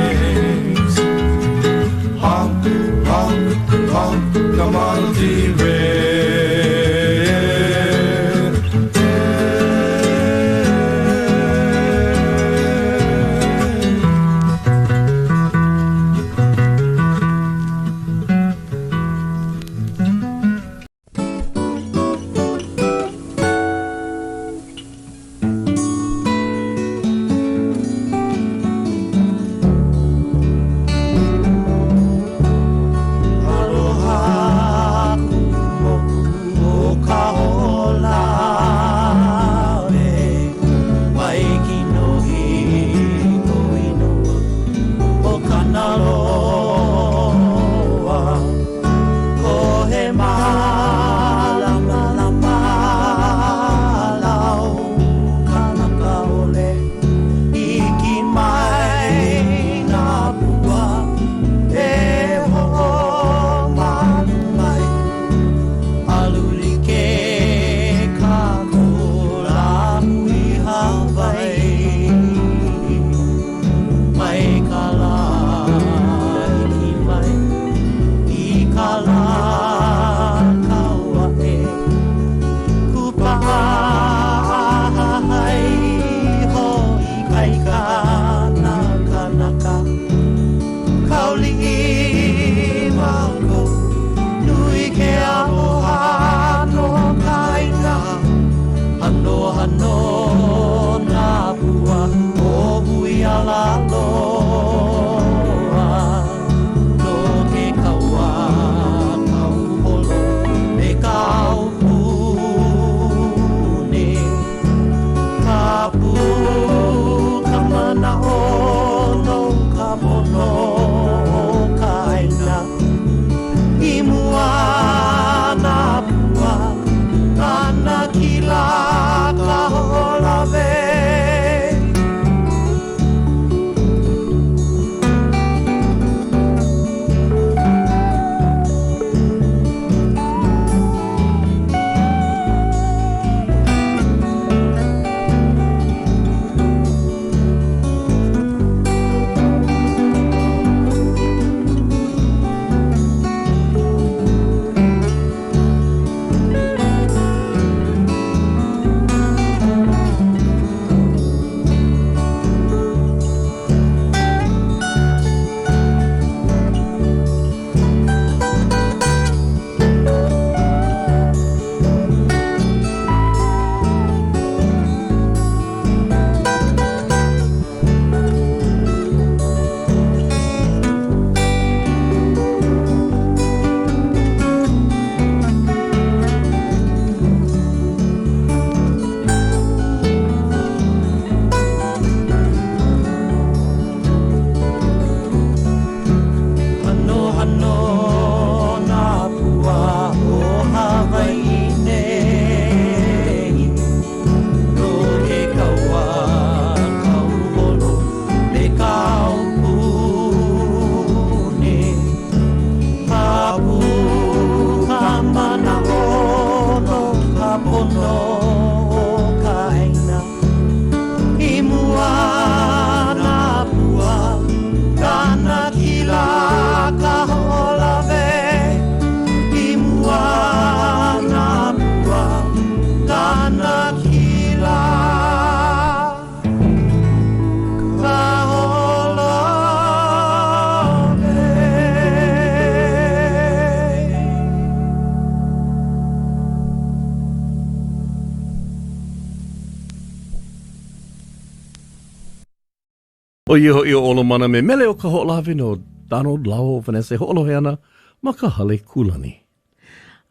O iho i o olo mana me mele o ka ho'olawe no Donald Lau Vanessa ho'olohe ana ma ka hale kulani.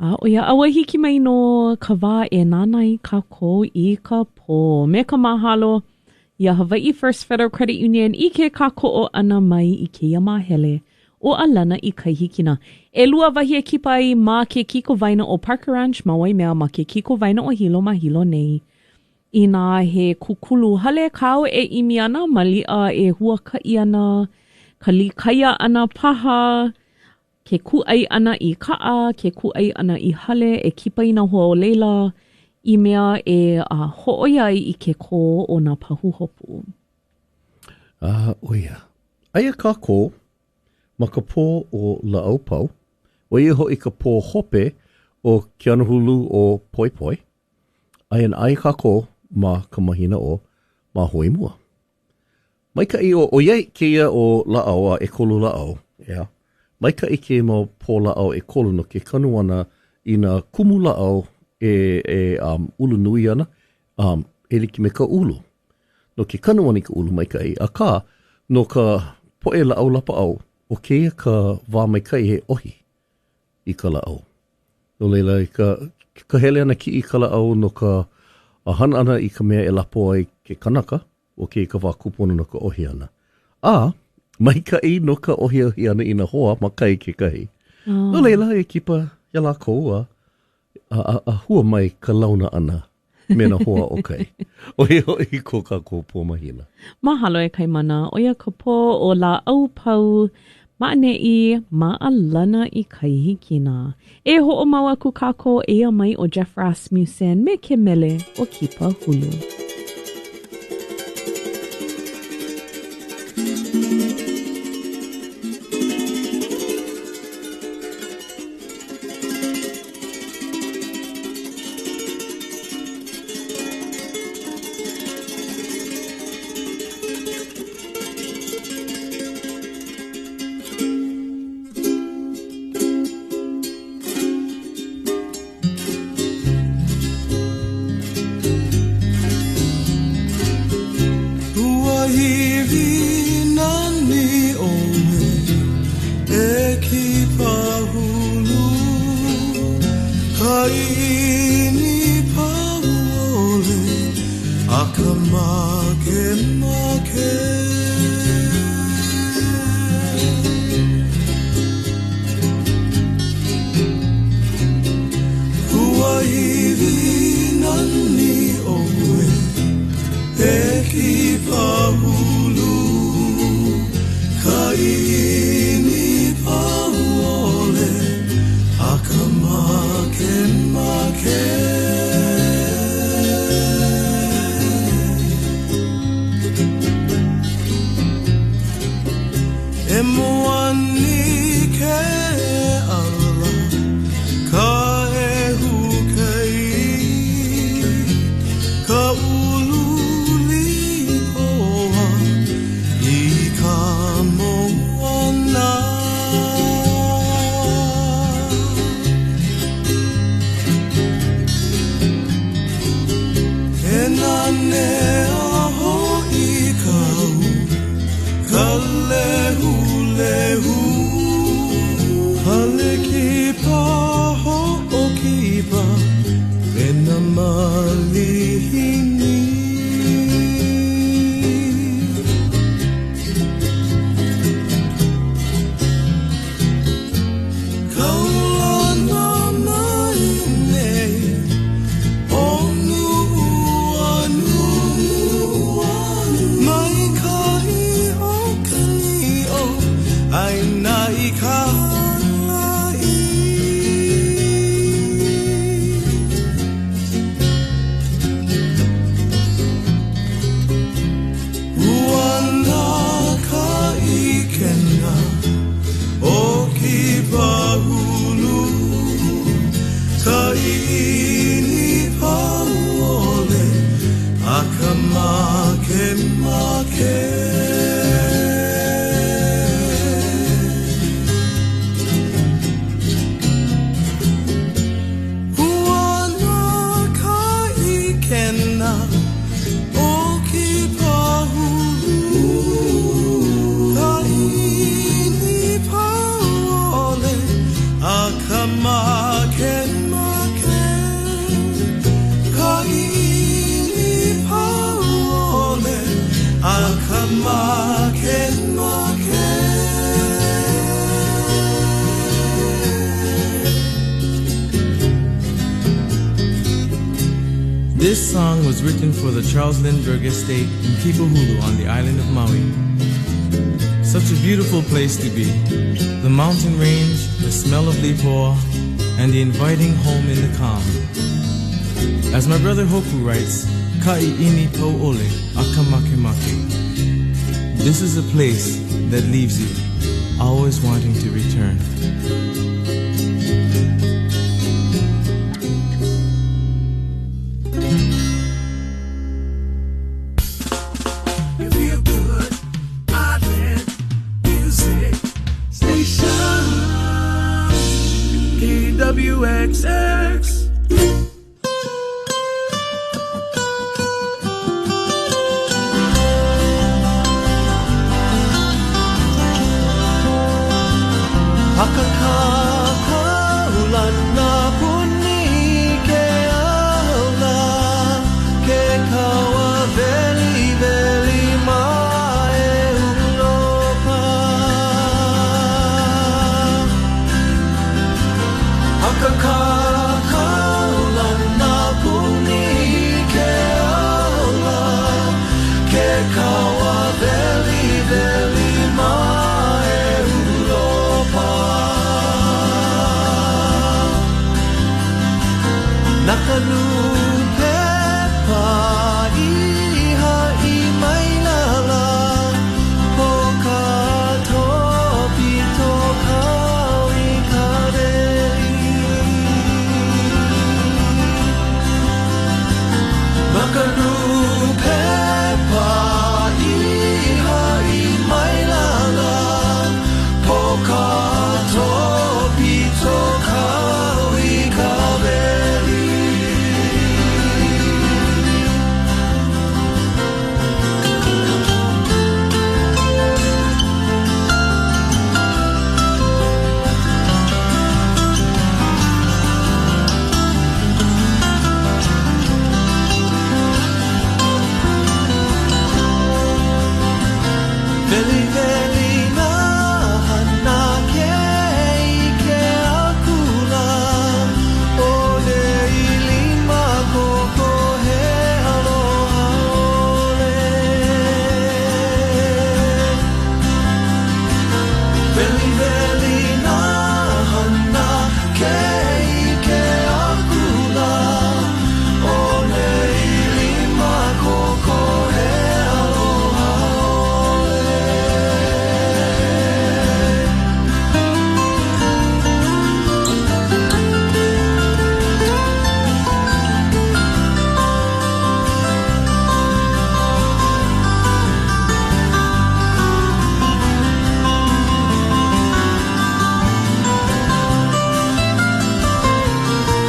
O ia awa hiki mai no ka wā e nānai ka ko I ka pō. Me ka mahalo, ia Hawaii First Federal Credit Union I ke ka ko'o ana mai I ke ia mahele o alana I kaihikina. E lua wahi e kipa ai ma ke kiko vaina o Parker Ranch ma wai mea ma ke kiko vaina o hilo ma hilo nei. I nā he kukulu hale kau e imi ana, ma lia e hua kai ana, ka li kaia ana paha, ke kuai ana I kaa, ke kuai ana I hale, e kipa ina hoa o leila, I mea e ho'oia I ke ko o nā pahu hopu. Oia. Aia ka ko, ma ka pō o La'au Pau, o ia ho I ka pō hope o Kianahulu o Poi Poi, aia na ai ka ko, ma ka mahina o Mahoi Mua. Maika I o iei ke ia o La'au a e kolu La'au, yeah. Maika I ke mau pō La'au e kolu no ke kanu ana I nā kumu La'au ulu nui ana, e liki me ka ulu. No ke kanu ana I ka ulu maika I, a ka no ka poe La'au lapa au, o ke ia ka wā maika I he ohi I ka La'au. No leila ka hele ana ki I ka La'au no ka a hana ana I ka mea e lapo ai ke kanaka, o ke ka wā kupona no ka ohi ana. Mai ka I no ka ohi ana I na hoa, ma kai ke kai. No leila e kipa ia la kou a hua mai ka launa ana me na hoa o kai. O i hoi ko ka kōpua mahina. Mahalo e kai mana, o ia ka pō o La'au Pau, Ma'ane I ma'alana I kaihikina. E ho'o mau aku kako e a mai o Jeff Rasmussen me ke mele o Kipa Hulu. This song was written for the Charles Lindbergh Estate in Kipahulu on the island of Maui. Such a beautiful place to be. The mountain range, the smell of lipoa, and the inviting home in the calm. As my brother Hoku writes, Kai ini tau ole akamakemake. This is a place that leaves you always wanting to return. You feel good, Island Music Station, KWXX. Hakakaulana puni ke aula ke kawa veli veli mai ulopa. Hakakaulana puni ke aula ke kawa veli veli mai ulopa. Nakanu pepa iha I mailala poka topi toka I kareli. Nakanu pepa iha I mailala poka topi toka I kareli. Veli veli na hana ke ke akula ole I lima koko he aloha ole. Veli veli na hana ke akula ole I lima koko he aloha ole.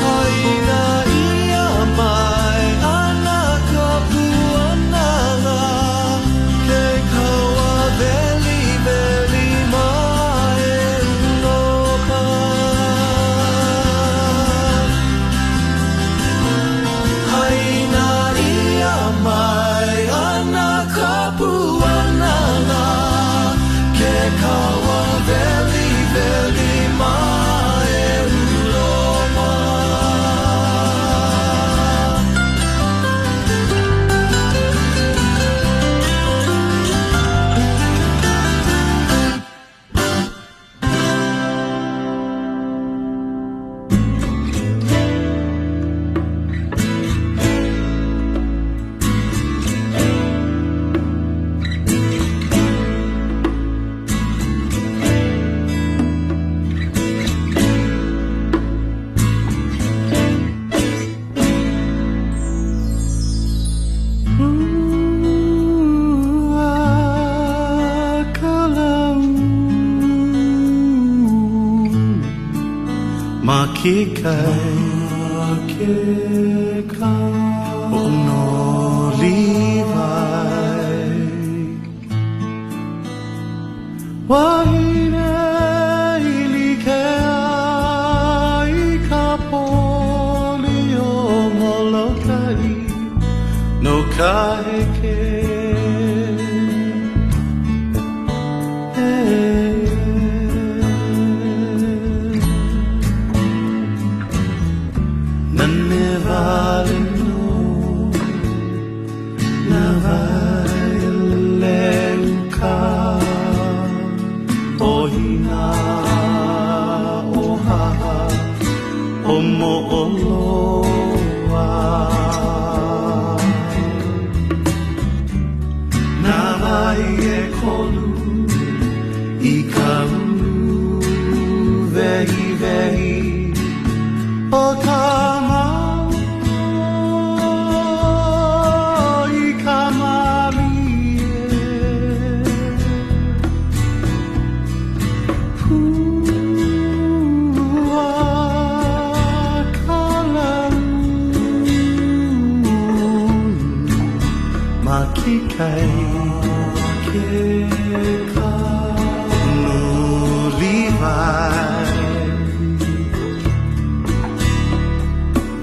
Haina ia mai ana kapuanala ke kawa veli veli mai ulopa. Haina ia mai ana kapuanala ke kawa veli veli mai ulopa. Makikai no Levi Wahine ilikea I kapoli o molokai no kaheke. Nane vale no Makikai ke ka no Levi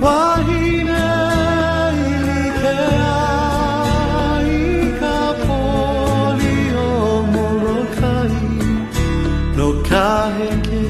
Wahine ke ai ka poli o Molokai no kaheke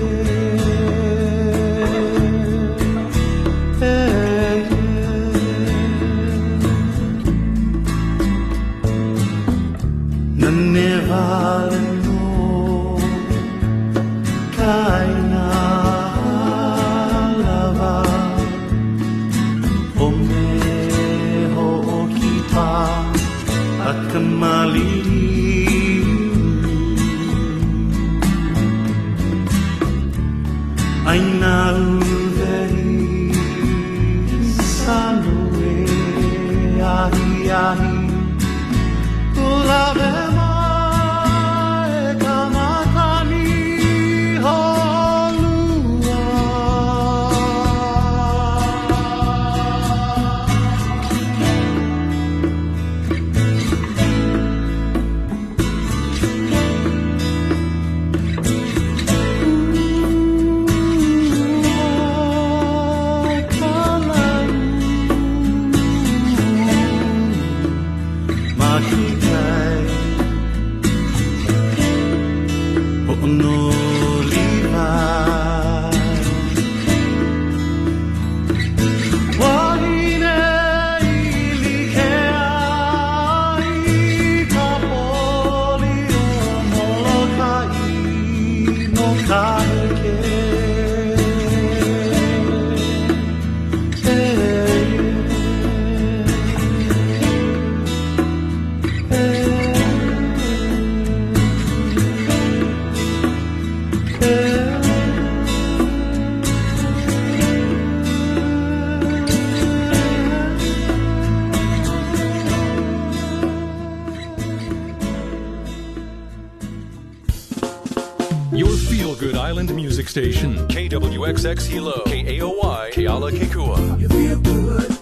Station KWXX Hilo KAOY Keala Kekua. You feel good,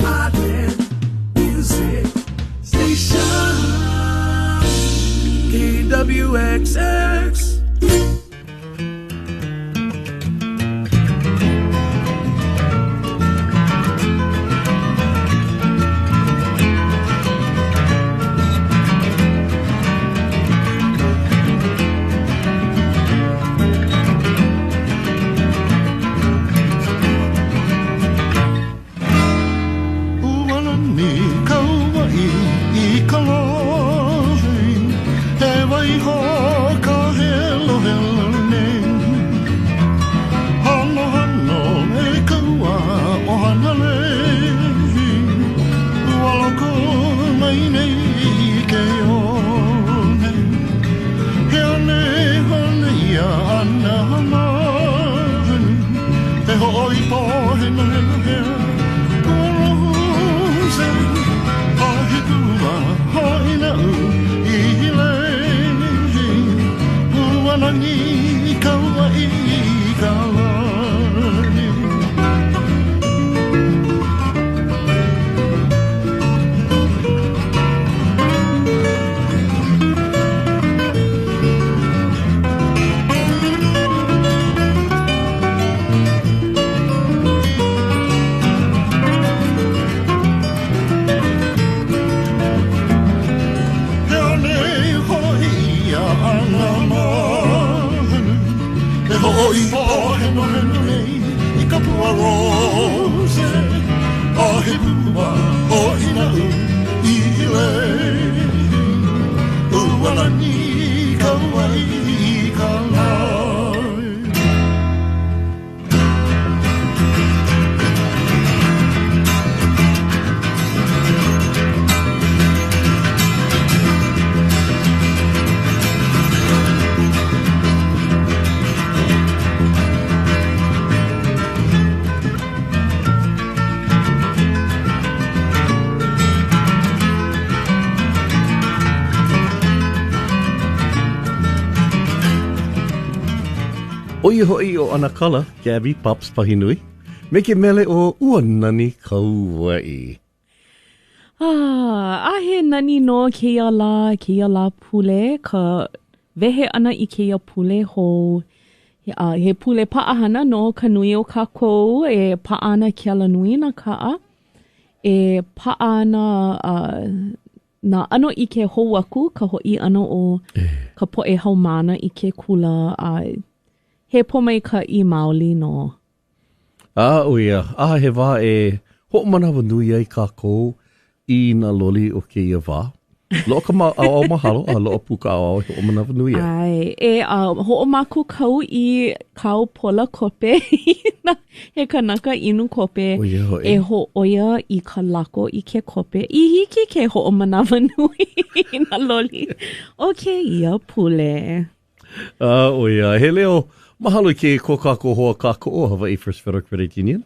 Island Music Station KWXX. Oi hoi o Anakala, Gabby Pops Pahinui. Me ke mele o Uanani Kauai. he nani no kia la pule ka vehe ana I kia pule ho he pule paahana no ka nui o ka kou e paana kia la nui na kaa e paana na ano I ke hou aku ka hoi ano o ka poe haumana I ke kula he po mai ka I maoli no. Oia, he wā e ho manawa nui ai ka kou I na loli o ke ia wā. Loa ka au mahalo, loa puka au ho manawa nui ai. Ho o maku kau I kau pola kope he kanaka inu kope e ho oia I ka lako I ke kope I hiki ke ho o manawa nui na loli o ke ia pule. Oia, he leo mahalo ke ko kako hoa kako o Hawaii First Federal Credit Union.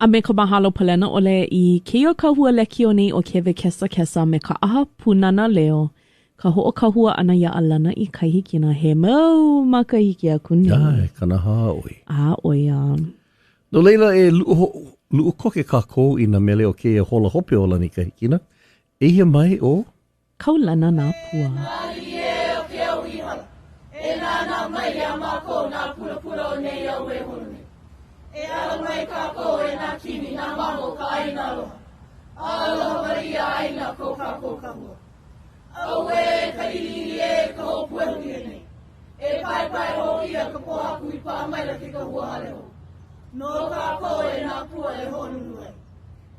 A me ka mahalo palena ole I keio kahua lekio nei o kewe kesa me ka aha punana leo. Ka ho o kahua ana ia alana I kahikina he mau makahiki a kuni. Ai, kana oi. Oia. No leila e luu koke kako I na mele o ke hola hope o lani kahikina. E hia mai o? Kaulana nā pua. E nana mai a mako nā pula nei au e honu. E ala mai kako e nā kimi nā mamo ka aina aloha. Aloha wari a aina ko kako ka hua. Au e ka iri e ka hopu e hui nei. E pai ho ia ka poha kui pā mai la ke ka hua hale ho. No kako e nā pua e honu nui.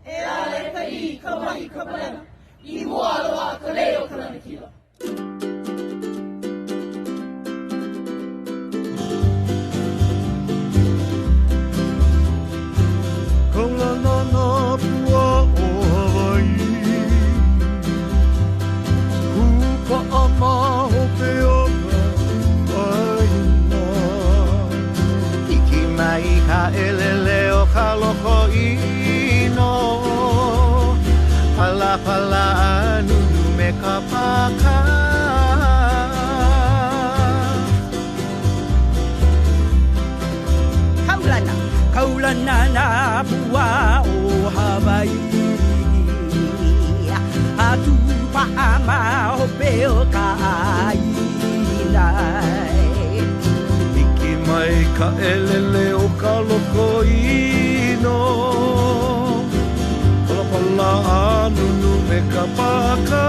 E ala e ka I ka mahi ka palena. I mua aloha ka leo ka lana kila. Kaulana nā pua o Hawaii Kupa a mahope o ka aina Iki mai ka elele o ka loko ino Pala anunu me ka paka Kaulana na pua o Hawaii Atu paama hope o ka ainai Iki mai ka elele o ka loko ino Pala anunu me ka paka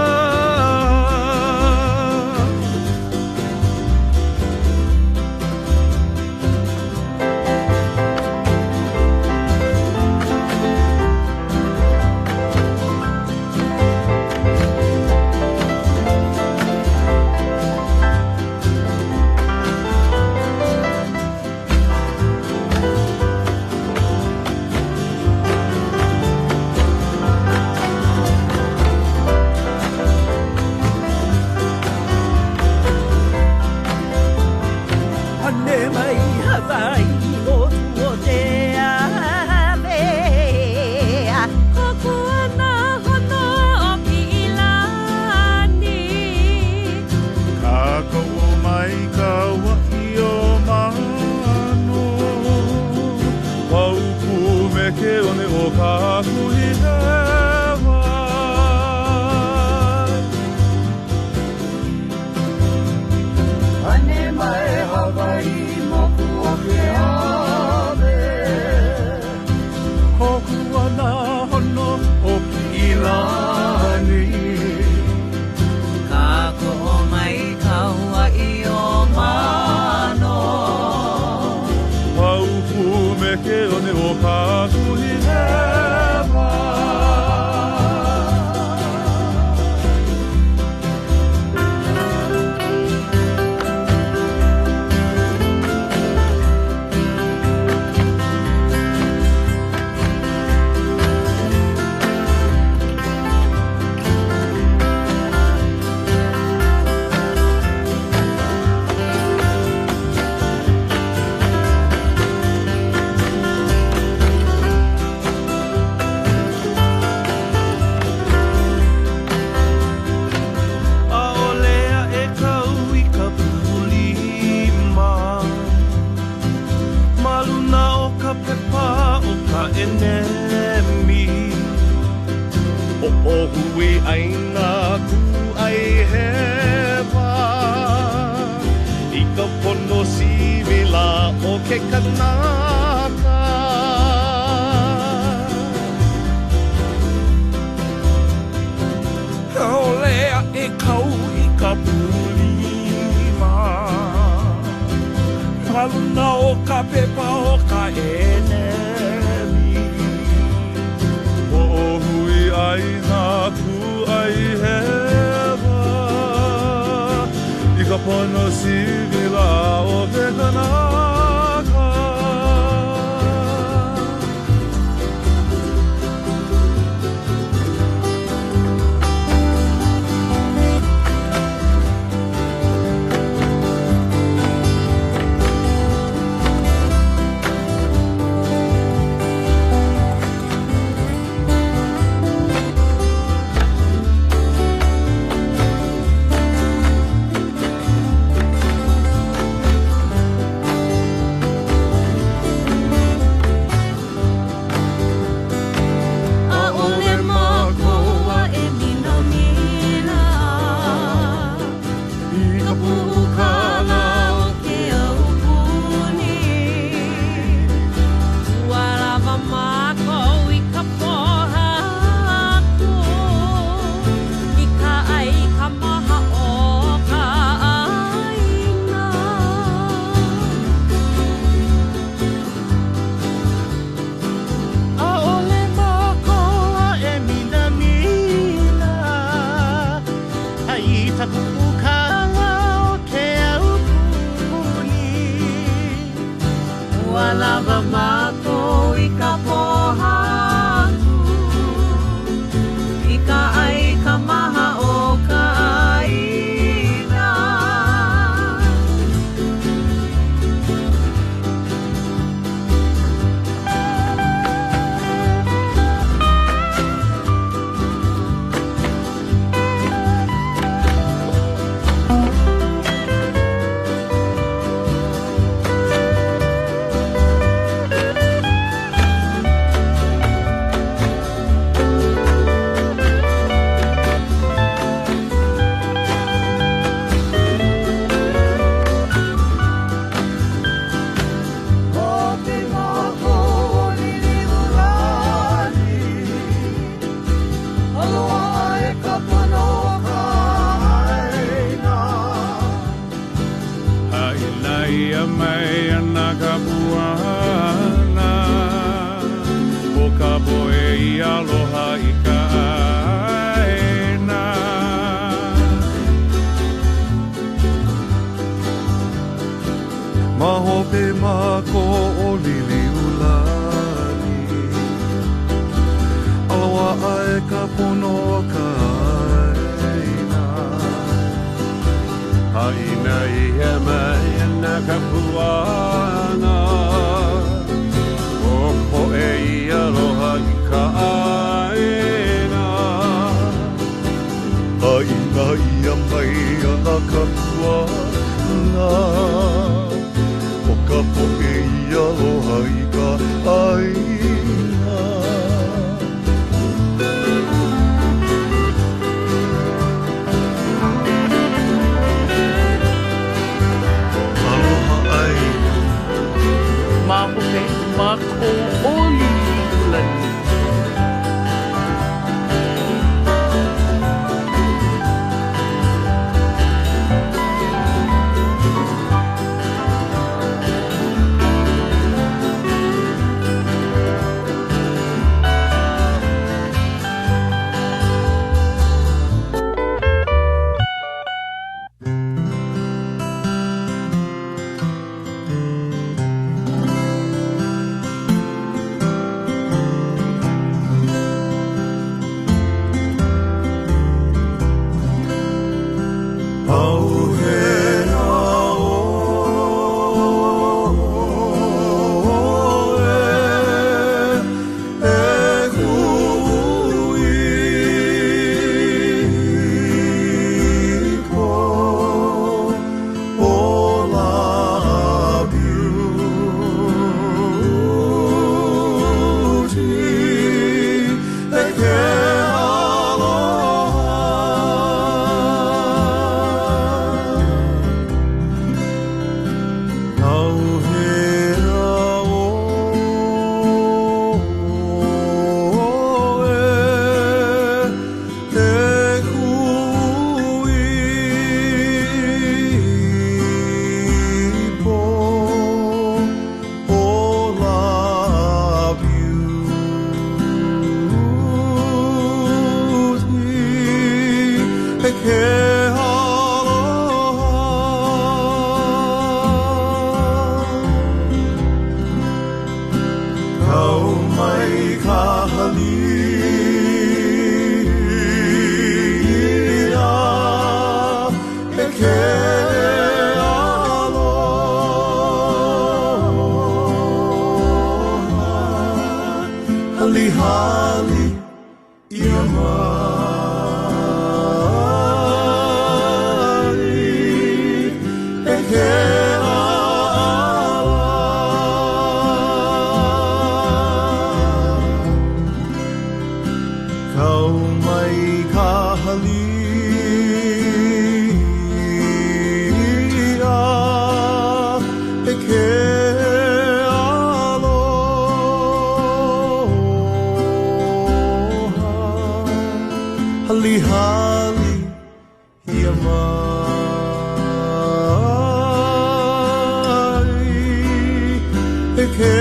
ke kanaka O lea e kau I ka pulima Paluna o ka pepa o ka enemi O hui ai nā ku ai hewa I ka pono sivila o ke kanaka Mahope mako o lili ulani Alawa ai ka pono ka aina Haina I he mai ana ka puana O po e I aloha I ka aina Aina ia mai ana ka puana O ka po e I aloha I ka aina Aloha aina Mahope mako o lili ulani ke aloha kau mai ka halia e ke aloha hali hali ia mai e ke kau mai ka halia e ke aloha hali hali ia mai e ke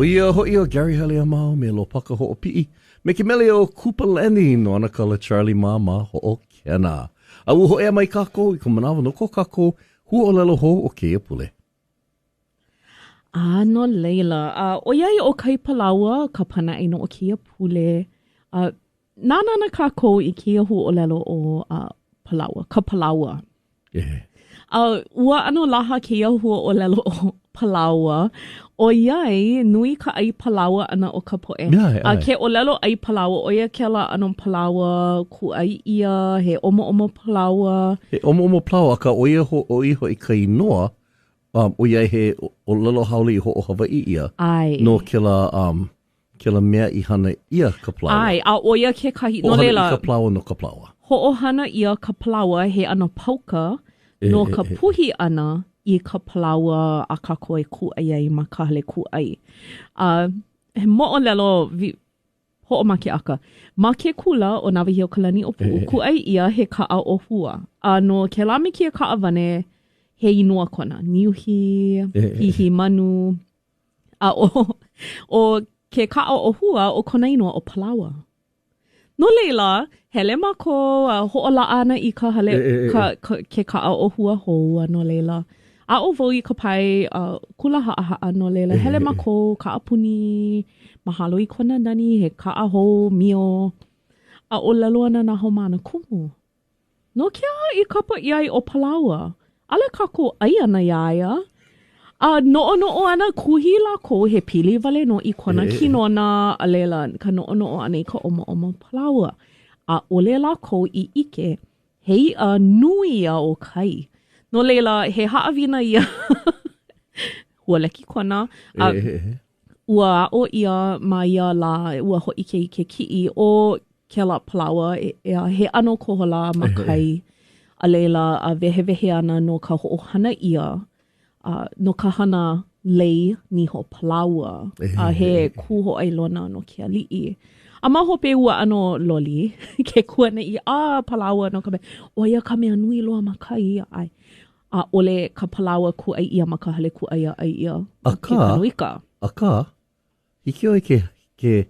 O ia hoi o Gary Halia Mao me lo paka ho o pii. Me ke mele o Kupaleni no anakala Charlie Mama ho o Kena. A uho ea mai kako i ka manawa no ko kako Hua o lelo ho o ke pule. No leila. O iai o kai palaua, ka pana ino o kia pule. Nana na kako I kia hua o lelo o palaua, ka palaua. Ua ano laha kia hua o lelo o palaua. O iai, nui ka ai palaua ana o ka poe. Ke o lelo ai palaua, o ia ke la ano palaua ku ai ia, he omo palaua. He omo palaua, ka o iho I ka inoa, o iai he o lelo haole I ho o Hawaii ia. Ai. No ke la mea I hana ia ka palaua. Ai, o ia ke kahi, no leila. Ho hana I ka palaua no ka palaua. Ho o hana ia ka palaua he ana pauka, no ka puhi ana I ka palaua a ka koe ku ai ai ma ka hale ku ai. He mo o lelo ho o make aka. Ma ke kula o Nawahi o Kalani o Puu, ku ai ia he ka a o hua. No ke lami kia ka awane he inua kona. Niuhi, hihi manu. O ke ka a o hua o kona inua o palaua. No leila, hele ma ko ho o la ana I ka hale ke ka a o hua hoa no leila. A o vo I ka pai kula haa no leila. Hele ma ko ka apuni, mahalo I kona nani, he ka a ho mio. A o lalo ana na ho mana kumu. No kia I kapa iai o palaua. Ale ka ko ai ana iaia. No ana kuhi la ko he pili vale no I kona kinona a leila ka no ana I ka omo palaua. A ole la ko I ike hei a nui a o kai. No leila, he haawina ia. Hua leki kona. Ua o ia ma ia la, ua ho ike ki'i o ke la palaua. He ano kohola makai. A leila, a vehevehe ana no ka ho'ohana ia. No ka hana lei ni ho palaua. He kuho ai lona no ke ali'i. A maho pe ua ano loli. Ke kuana I palaua no ka me. O ia ka mea nui loa makai ia ai. Ole ka palaua ku ai ia maka hale ku ai ia. Aka, hiki oi ke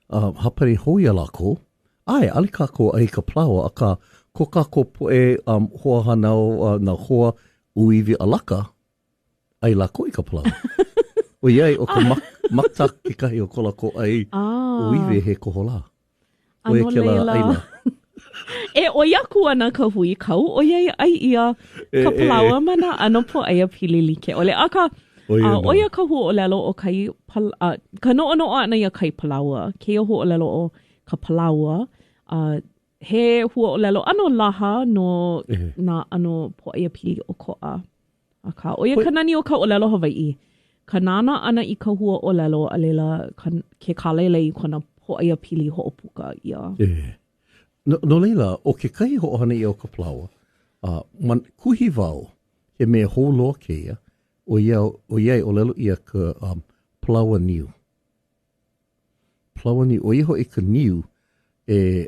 hapari hoia lako. Ai, ali kako ai ka palaua. Aka, ko kako poe hoa hanau na hoa uiwi alaka. Ai lako I ka palaua. O iai, o ka makta ke kahi o kola ko ai uiwi he kohola. O ia ke la aila. O iaku ana ka hui kau, o iai ai ia ka palaua mana ano po ai a pili like. Ole aka, o ia ka hu o lelo o kai, ka no ana ia kai palaua. Ke hu o lelo o ka palaua. He hu o lelo ano laha no na ano po ai a pili o koa. Aka, o ia ka nani o ka o lelo Hawaii. Ka nana ana I ka hua o lelo a leila ke kalele I kona po ai a pili ho o puka ia. No leila, o ke kai ho'ohana I o ka palaua, man kuhi wau, he mea hōloa keia, o iai o lelo ia ka palaua niu. Palaua niu, o iho I ka niu, he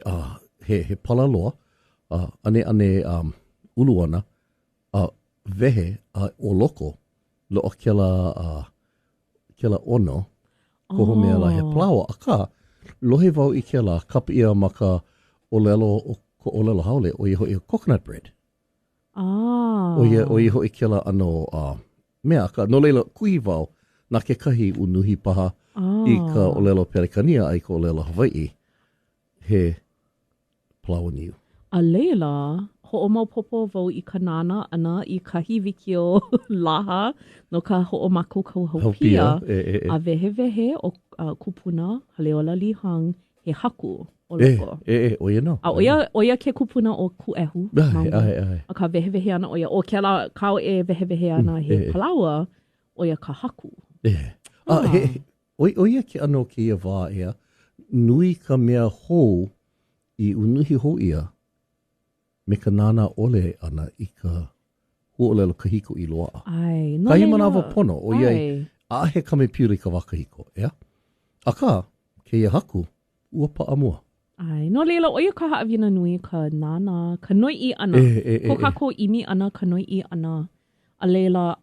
palaloa, ane uluana, vehe o loko, lo o ke la ono, ko mea la he palaua, aka, lohe wau I ke la, kapa ia maka o lelo haole, o iho I coconut bread. O iho I ke la ano, mea ka, no leila kui wau, na ke kahi unuhi paha I ka o lelo Perekania ai ka o lelo Hawaii, he palaua niu. A leila, ho o maupopo wau I ka nana ana I kahi wiki o laha, no ka ho o mako kau haupia, a vehe o kupuna, haleola lihang, he haku. O loko. O ia no. O ia ke kupuna o kuehu. A ka vehevehe ana o ia. O ke la kau vehevehe ana he palaua, o ia ka haku. O ia ke ano ke ia wā ea, nui ka mea hou I unuhi hou ia, me ka nana ole ana I ka huolelo kahiko I loa. Ai, no kahi manawa pono, o iai, a he kame piuri ka wakahiko, ea? Aka, ke ia haku, ua pa amua. Ai, no leila, o ia ka haawina nui ka nana, ka noi I ana. Ko kako imi ana, ka noi I ana. A leila,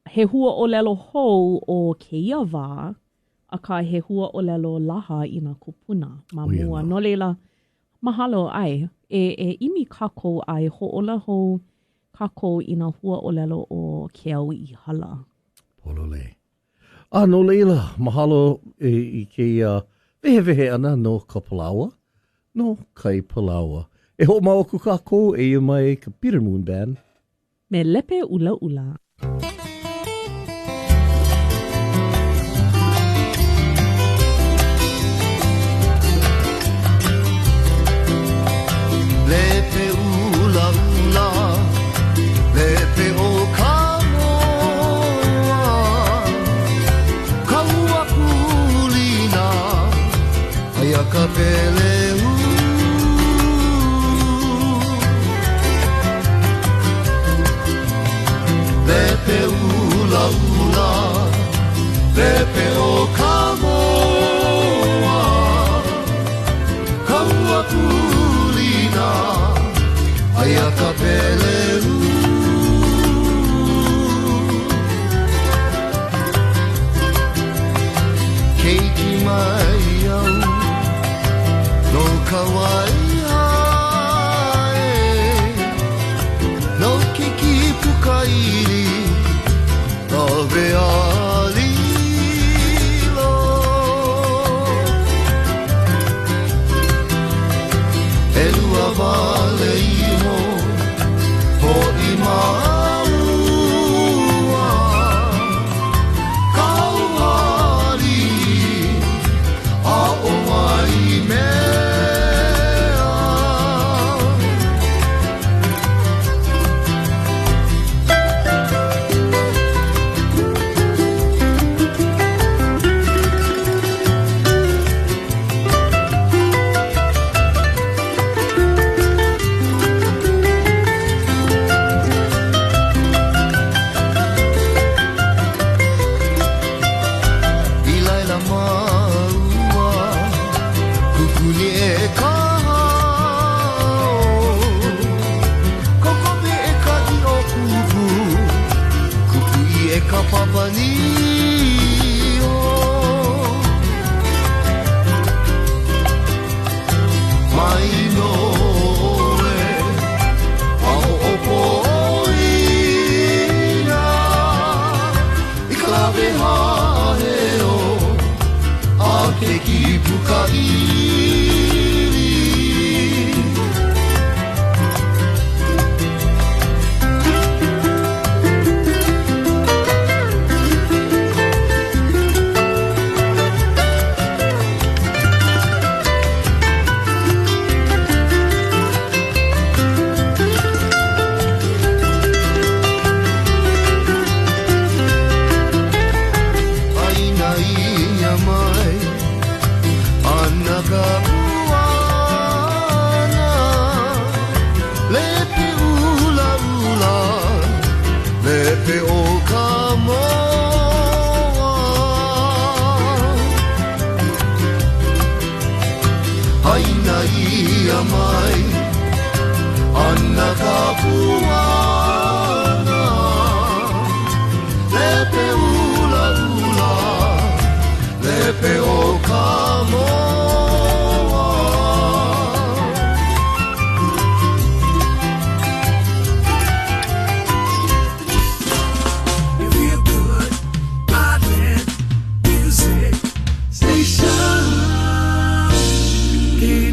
he hua o lelo hou o ke ia wā, a ka he hua o lelo laha I nga kupuna. Mamua, no leila, mahalo ai. E imi kako ai ho ola hou kākou i nā hua o lelo o ke au I hala. Polole. No leila, mahalo I ke vehe ana no ka palawa, no kai palawa. E ho maoku kākou e ia mai ka Peter Moon Band. Me lepe ula ula. Lepe ula ula, lepe o ka moa, kaua kulina, aia ka peleu. Lepe ula ula, lepe o ka moa, kaua kulina, aia ka peleu. Keiki mai au, no ka waiae, no kiki pukairi, no vealilo. Elua vale iho, ho I maua, kauari, a o mai mea.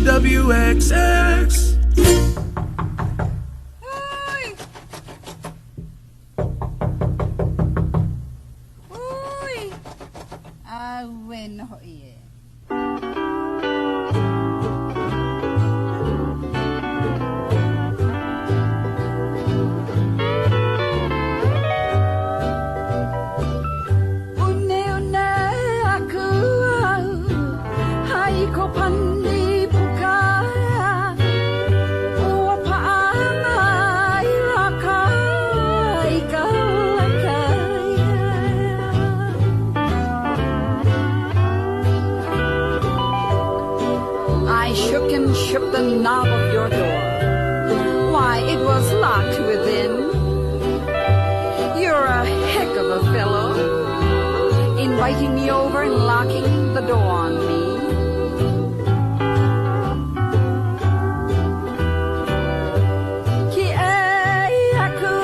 KWXX. Shook the knob of your door. Why, it was locked within. You're a heck of a fellow, inviting me over and locking the door on me. Ki e aku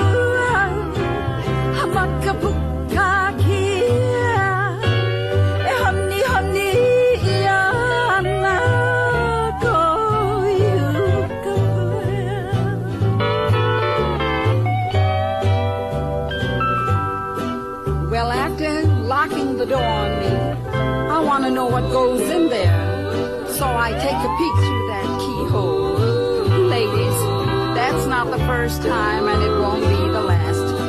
the door on me. I want to know what goes in there. So I take a peek through that keyhole. Ladies, that's not the first time and it won't be the last time.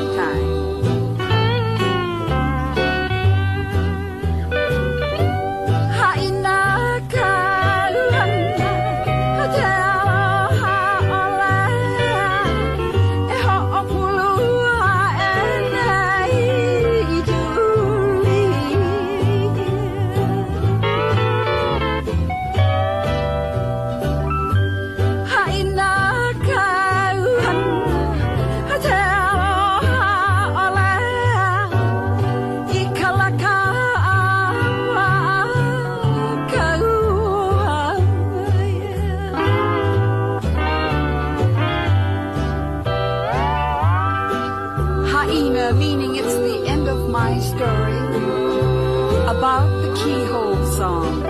Meaning it's the end of my story about the keyhole song.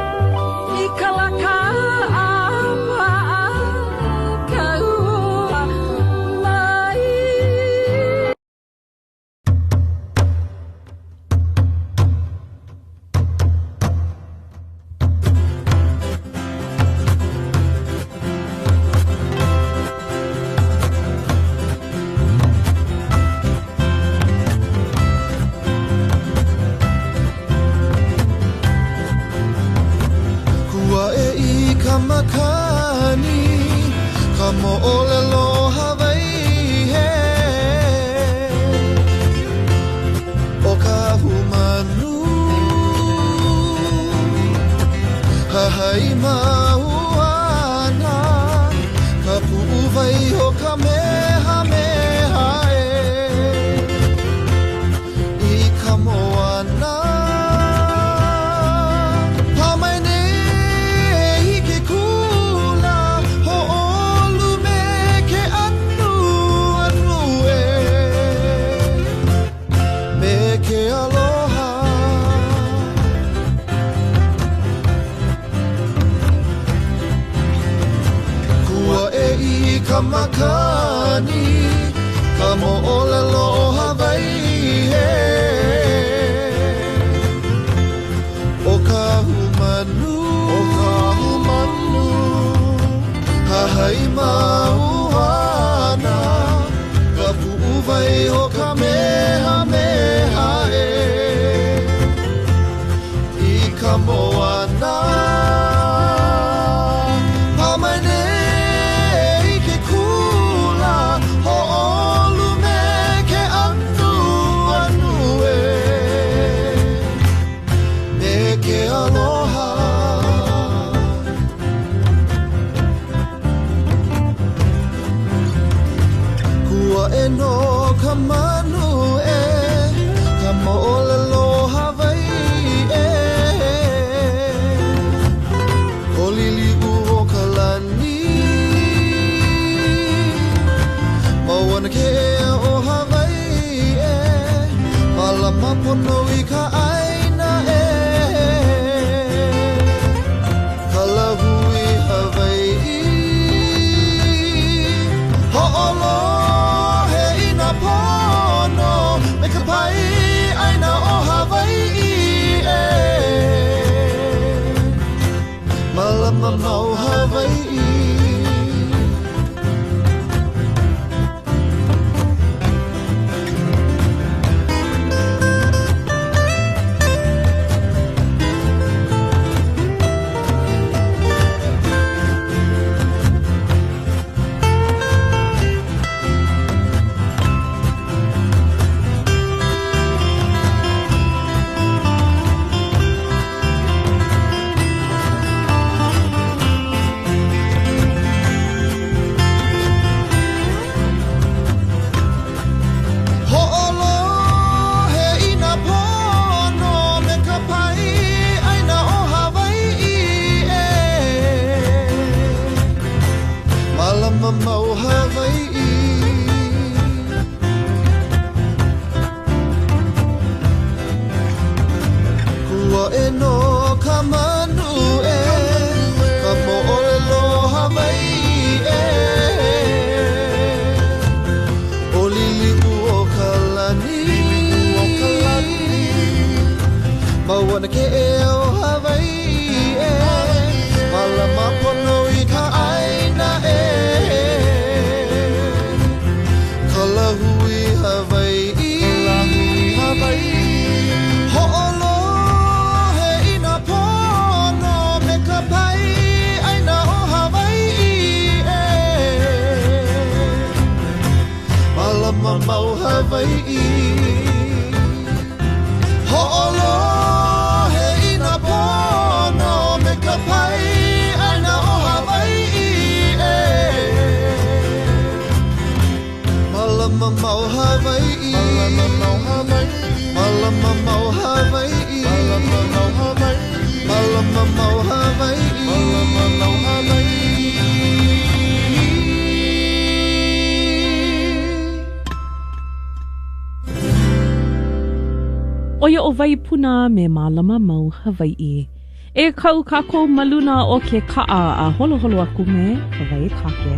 Makani kamo olelo Hawaii he o ka humanu hahai mahuana ka pu'uvai o ka meha meha I ka moana Makani kamo olelo Hawaii he o ka humanu hahai mahuana ka pu'uvai o ka meha meha I ka moana no kamanu kamo olelo Hawaii olili uo kalani mawana ke o Hawaii malama pono I ka aina kalahui Hawaii ho'olo pono me ka pai aina o Hawaii malama mau Hawaii na ke e o Hawaii e Malama pono I ka aina e Kalahui Hawaii Ho'olo he ina pono me ka pai aina o Hawaii e Malama mau Hawaii Ho'olo he ina pono me ka pai aina o Hawaii e Malama mau Hawaii Malama mau Hawaii Malama mau Hawaii Oia o vai puna me malama mau Hawaii. E kau kako maluna o ke kaa a holo holo aku me Hawaii kake.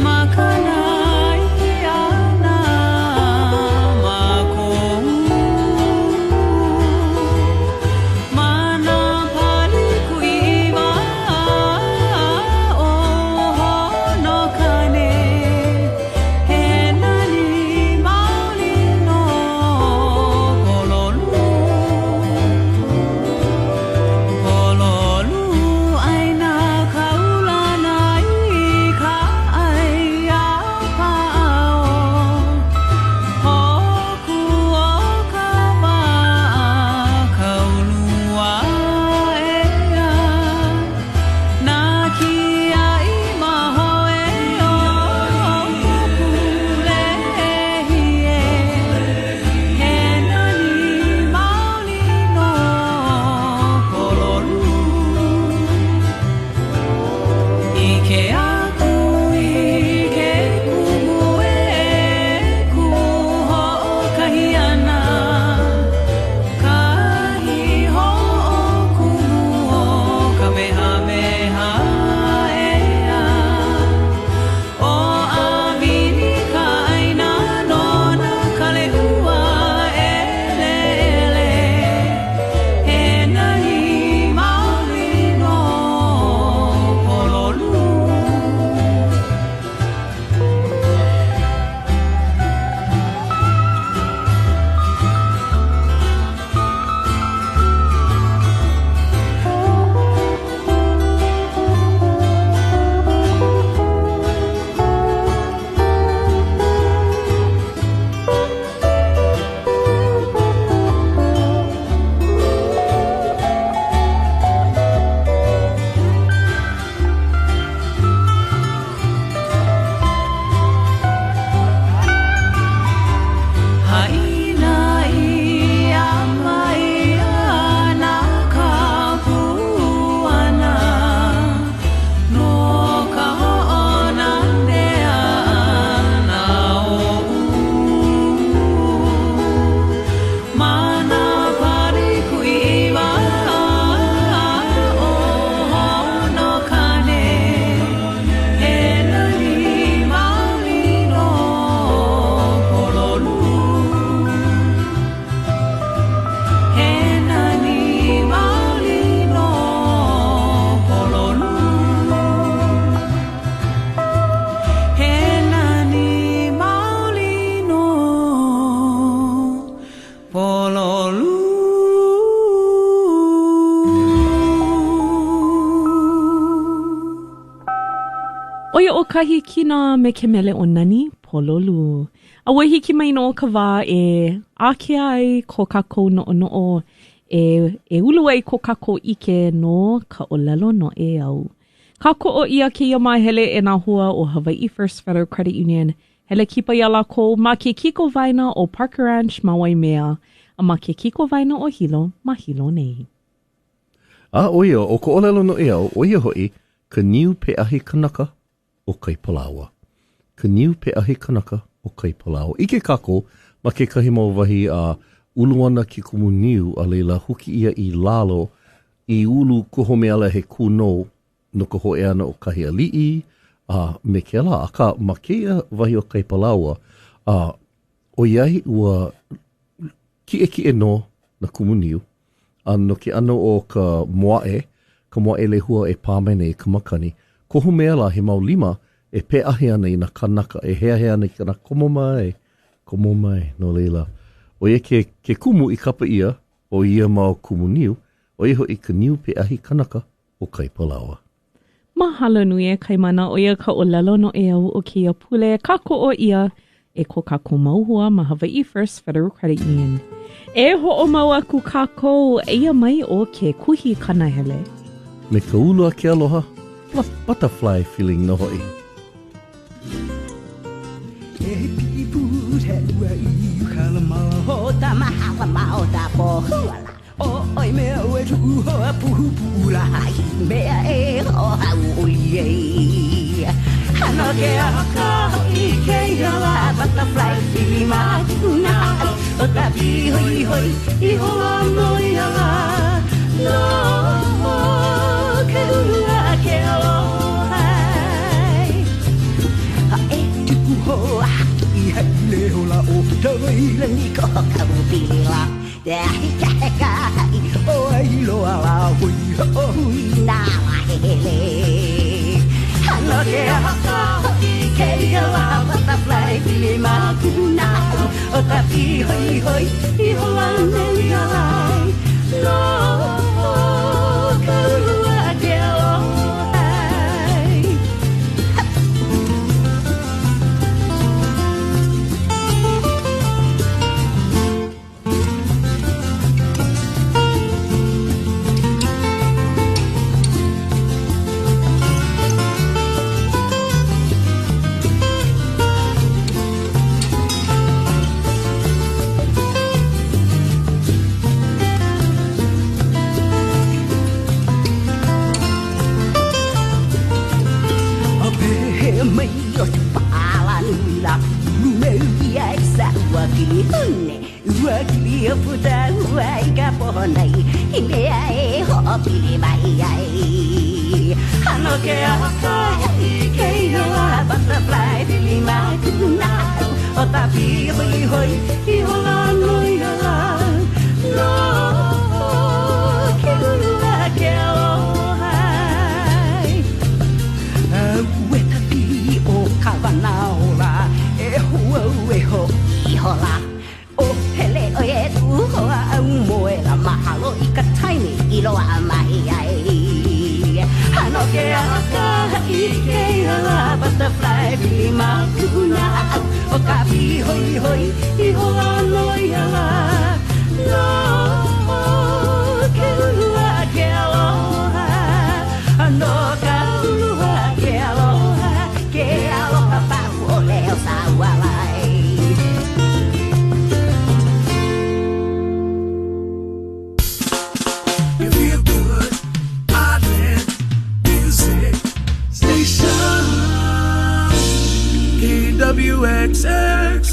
Makana kahi kina me ke mele o nani pololu. A wai hiki mai no ka wā e ake ai ko kako no o e ulu ai ko kako ike no ka olelo no e au. Kako o ia ke ia mai hele e nā hua o Hawaii First Federal Credit Union. Hele kipa ia la ko ma ke kiko vaina o Parker Ranch ma Waimea. A ma ke kiko vaina o Hilo ma Hilo nei. A oia, o ko olelo no e au, oia hoi, ka niu pe ahi kanaka o kai palawa. Ka niu pe ahi kanaka o kai palawa. Ike kako, ma ke kahi mau wahi a uluana ki kumu niu a leila huki ia I lalo I ulu kuho me ala he kuno no ka hoe ana o kahi alii me ke ala. Aka ma ke ia wahi o kai palawa o iai ua ki e no na kumu niu no ke ano o ka moae lehua e pāmene I ka makani. Koho mea la he mau lima e pe ahe ana I na kanaka, e hea ana I kana komo mai, no leila. O ia ke kumu I kapa ia, o ia mau kumu niu, o ia hoi ka niu pe ahi kanaka o kai palawa. Mahalo nui e kaimana o ia ka olelo no e au o ke ia pule kako o ia e ko kako mauhua ma Hawaii First Federal Credit Union. E ho o mau aku kako e ia mai o ke kuhi kanahele. Me ka ulu a ke aloha, butterfly feeling no hoi. E pipu te ua I kala maho ta mahala mao ta pohuala. O oi mea ue tu hoa puhu pula hai mea e o hau uli e. Hano ke aka I ke hala butterfly feeling ma tuna. O ta pi hoi hoi I hoa noi ala. No ke ua ke aloha. Ha e tu hoa I hai le hola o tawai la ni ka pila. Te ahi ka he ka hai o ai loa la hui o hui nā hele. Hano ke haka I ke ala butterfly pili ma kuna. O ta pi hoi hoi I hoa nei alai. No ka ua ke alohai. Mai o te pāla nui la Lunau I ai sa ua kili hune Ua kili o puta ua I ka poho nei I mea e ho pili mai ai Hano ke aka I ke ila butterfly pili mai kuna O ta pi hoi hoi I hola noi ala No ke ula ke alohai Ue ta pi o kawanaola E hua ue ho I hola O hele o e tu hoa au moe la mahalo I ka taimi I loa mai ai Hano ke aka I ke ala butterfly pili ma kuna O ka pi hoi hoi I hoa noi ala No ke ulua ke aloha No ka ulua ke aloha Ke aloha pau o leo sa walai You feel good, Island Music Station KWXX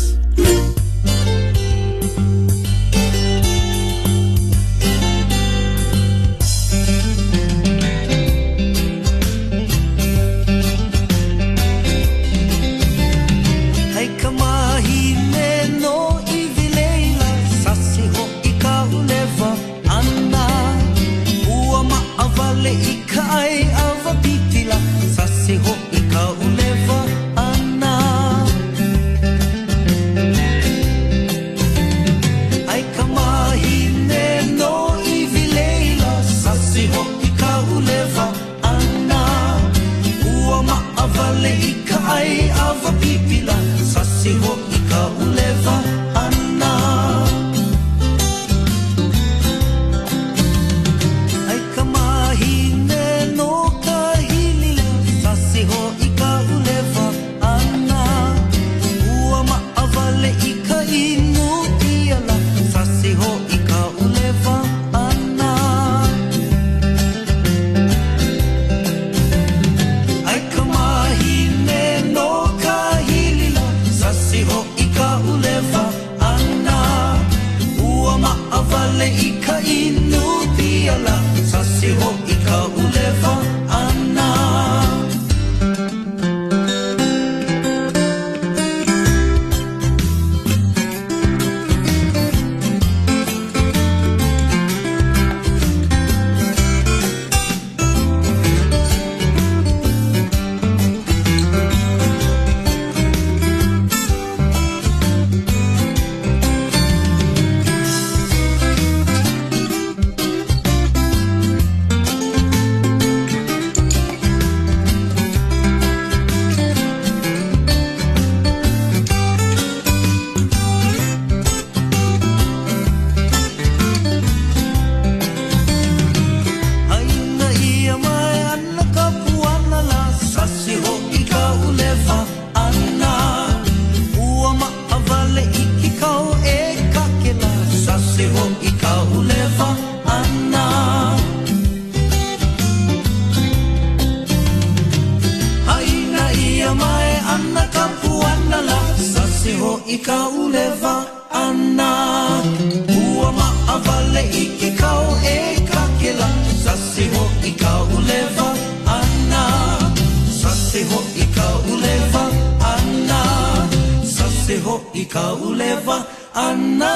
i ka ulewa ana Ua maawale i ke kau e kakela Sase ho i ka ulewa ana Sase ho i ka ulewa ana Sase ho i ka ulewa ana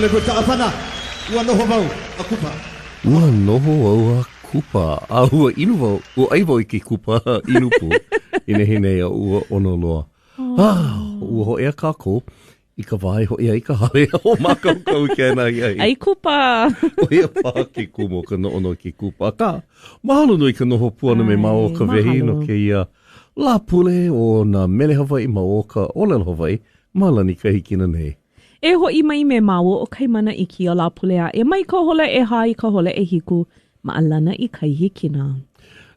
le ko taapana ua noho mau a kupa Ua noho au a kupa a ua inu wau ua aivo i ki kupa inu pu ina hine a ua ono loa ua ho ea kako i ka vai ho ea i ka hale o makau kena iai ai kupa o ea pā ki kumo ka no ono ki kupa ka mahalo nui ka noho puana me mao ka vehi no ke ia la pule o na mele Hawaii ma o ka olelo Hawaii malani ka hikina nei E ho I mai me maua o kai mana I ki o la pulea. E mai ka hole e hai ka hole e hiku. Ma alana I kai hikina.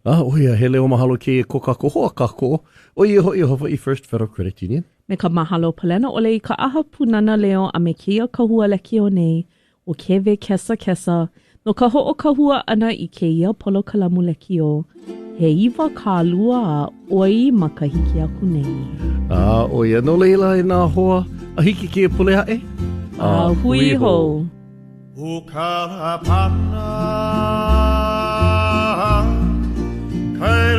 Oia, he leo mahalo ke e kokako hoa kako. O ia hoi Hawaii First Federal Credit Union. Me ka mahalo palena ole I ka aha punana leo a me kia kahua leki o nei. O kewe kesa. No ka ho o kahua ana I ke ia polo kalamu leki o. He iwa ka lua a oi makahiki aku nei. Oia, no leila e nā hoa. A hiki ke pule hae? Hui ho. O ka pana, kai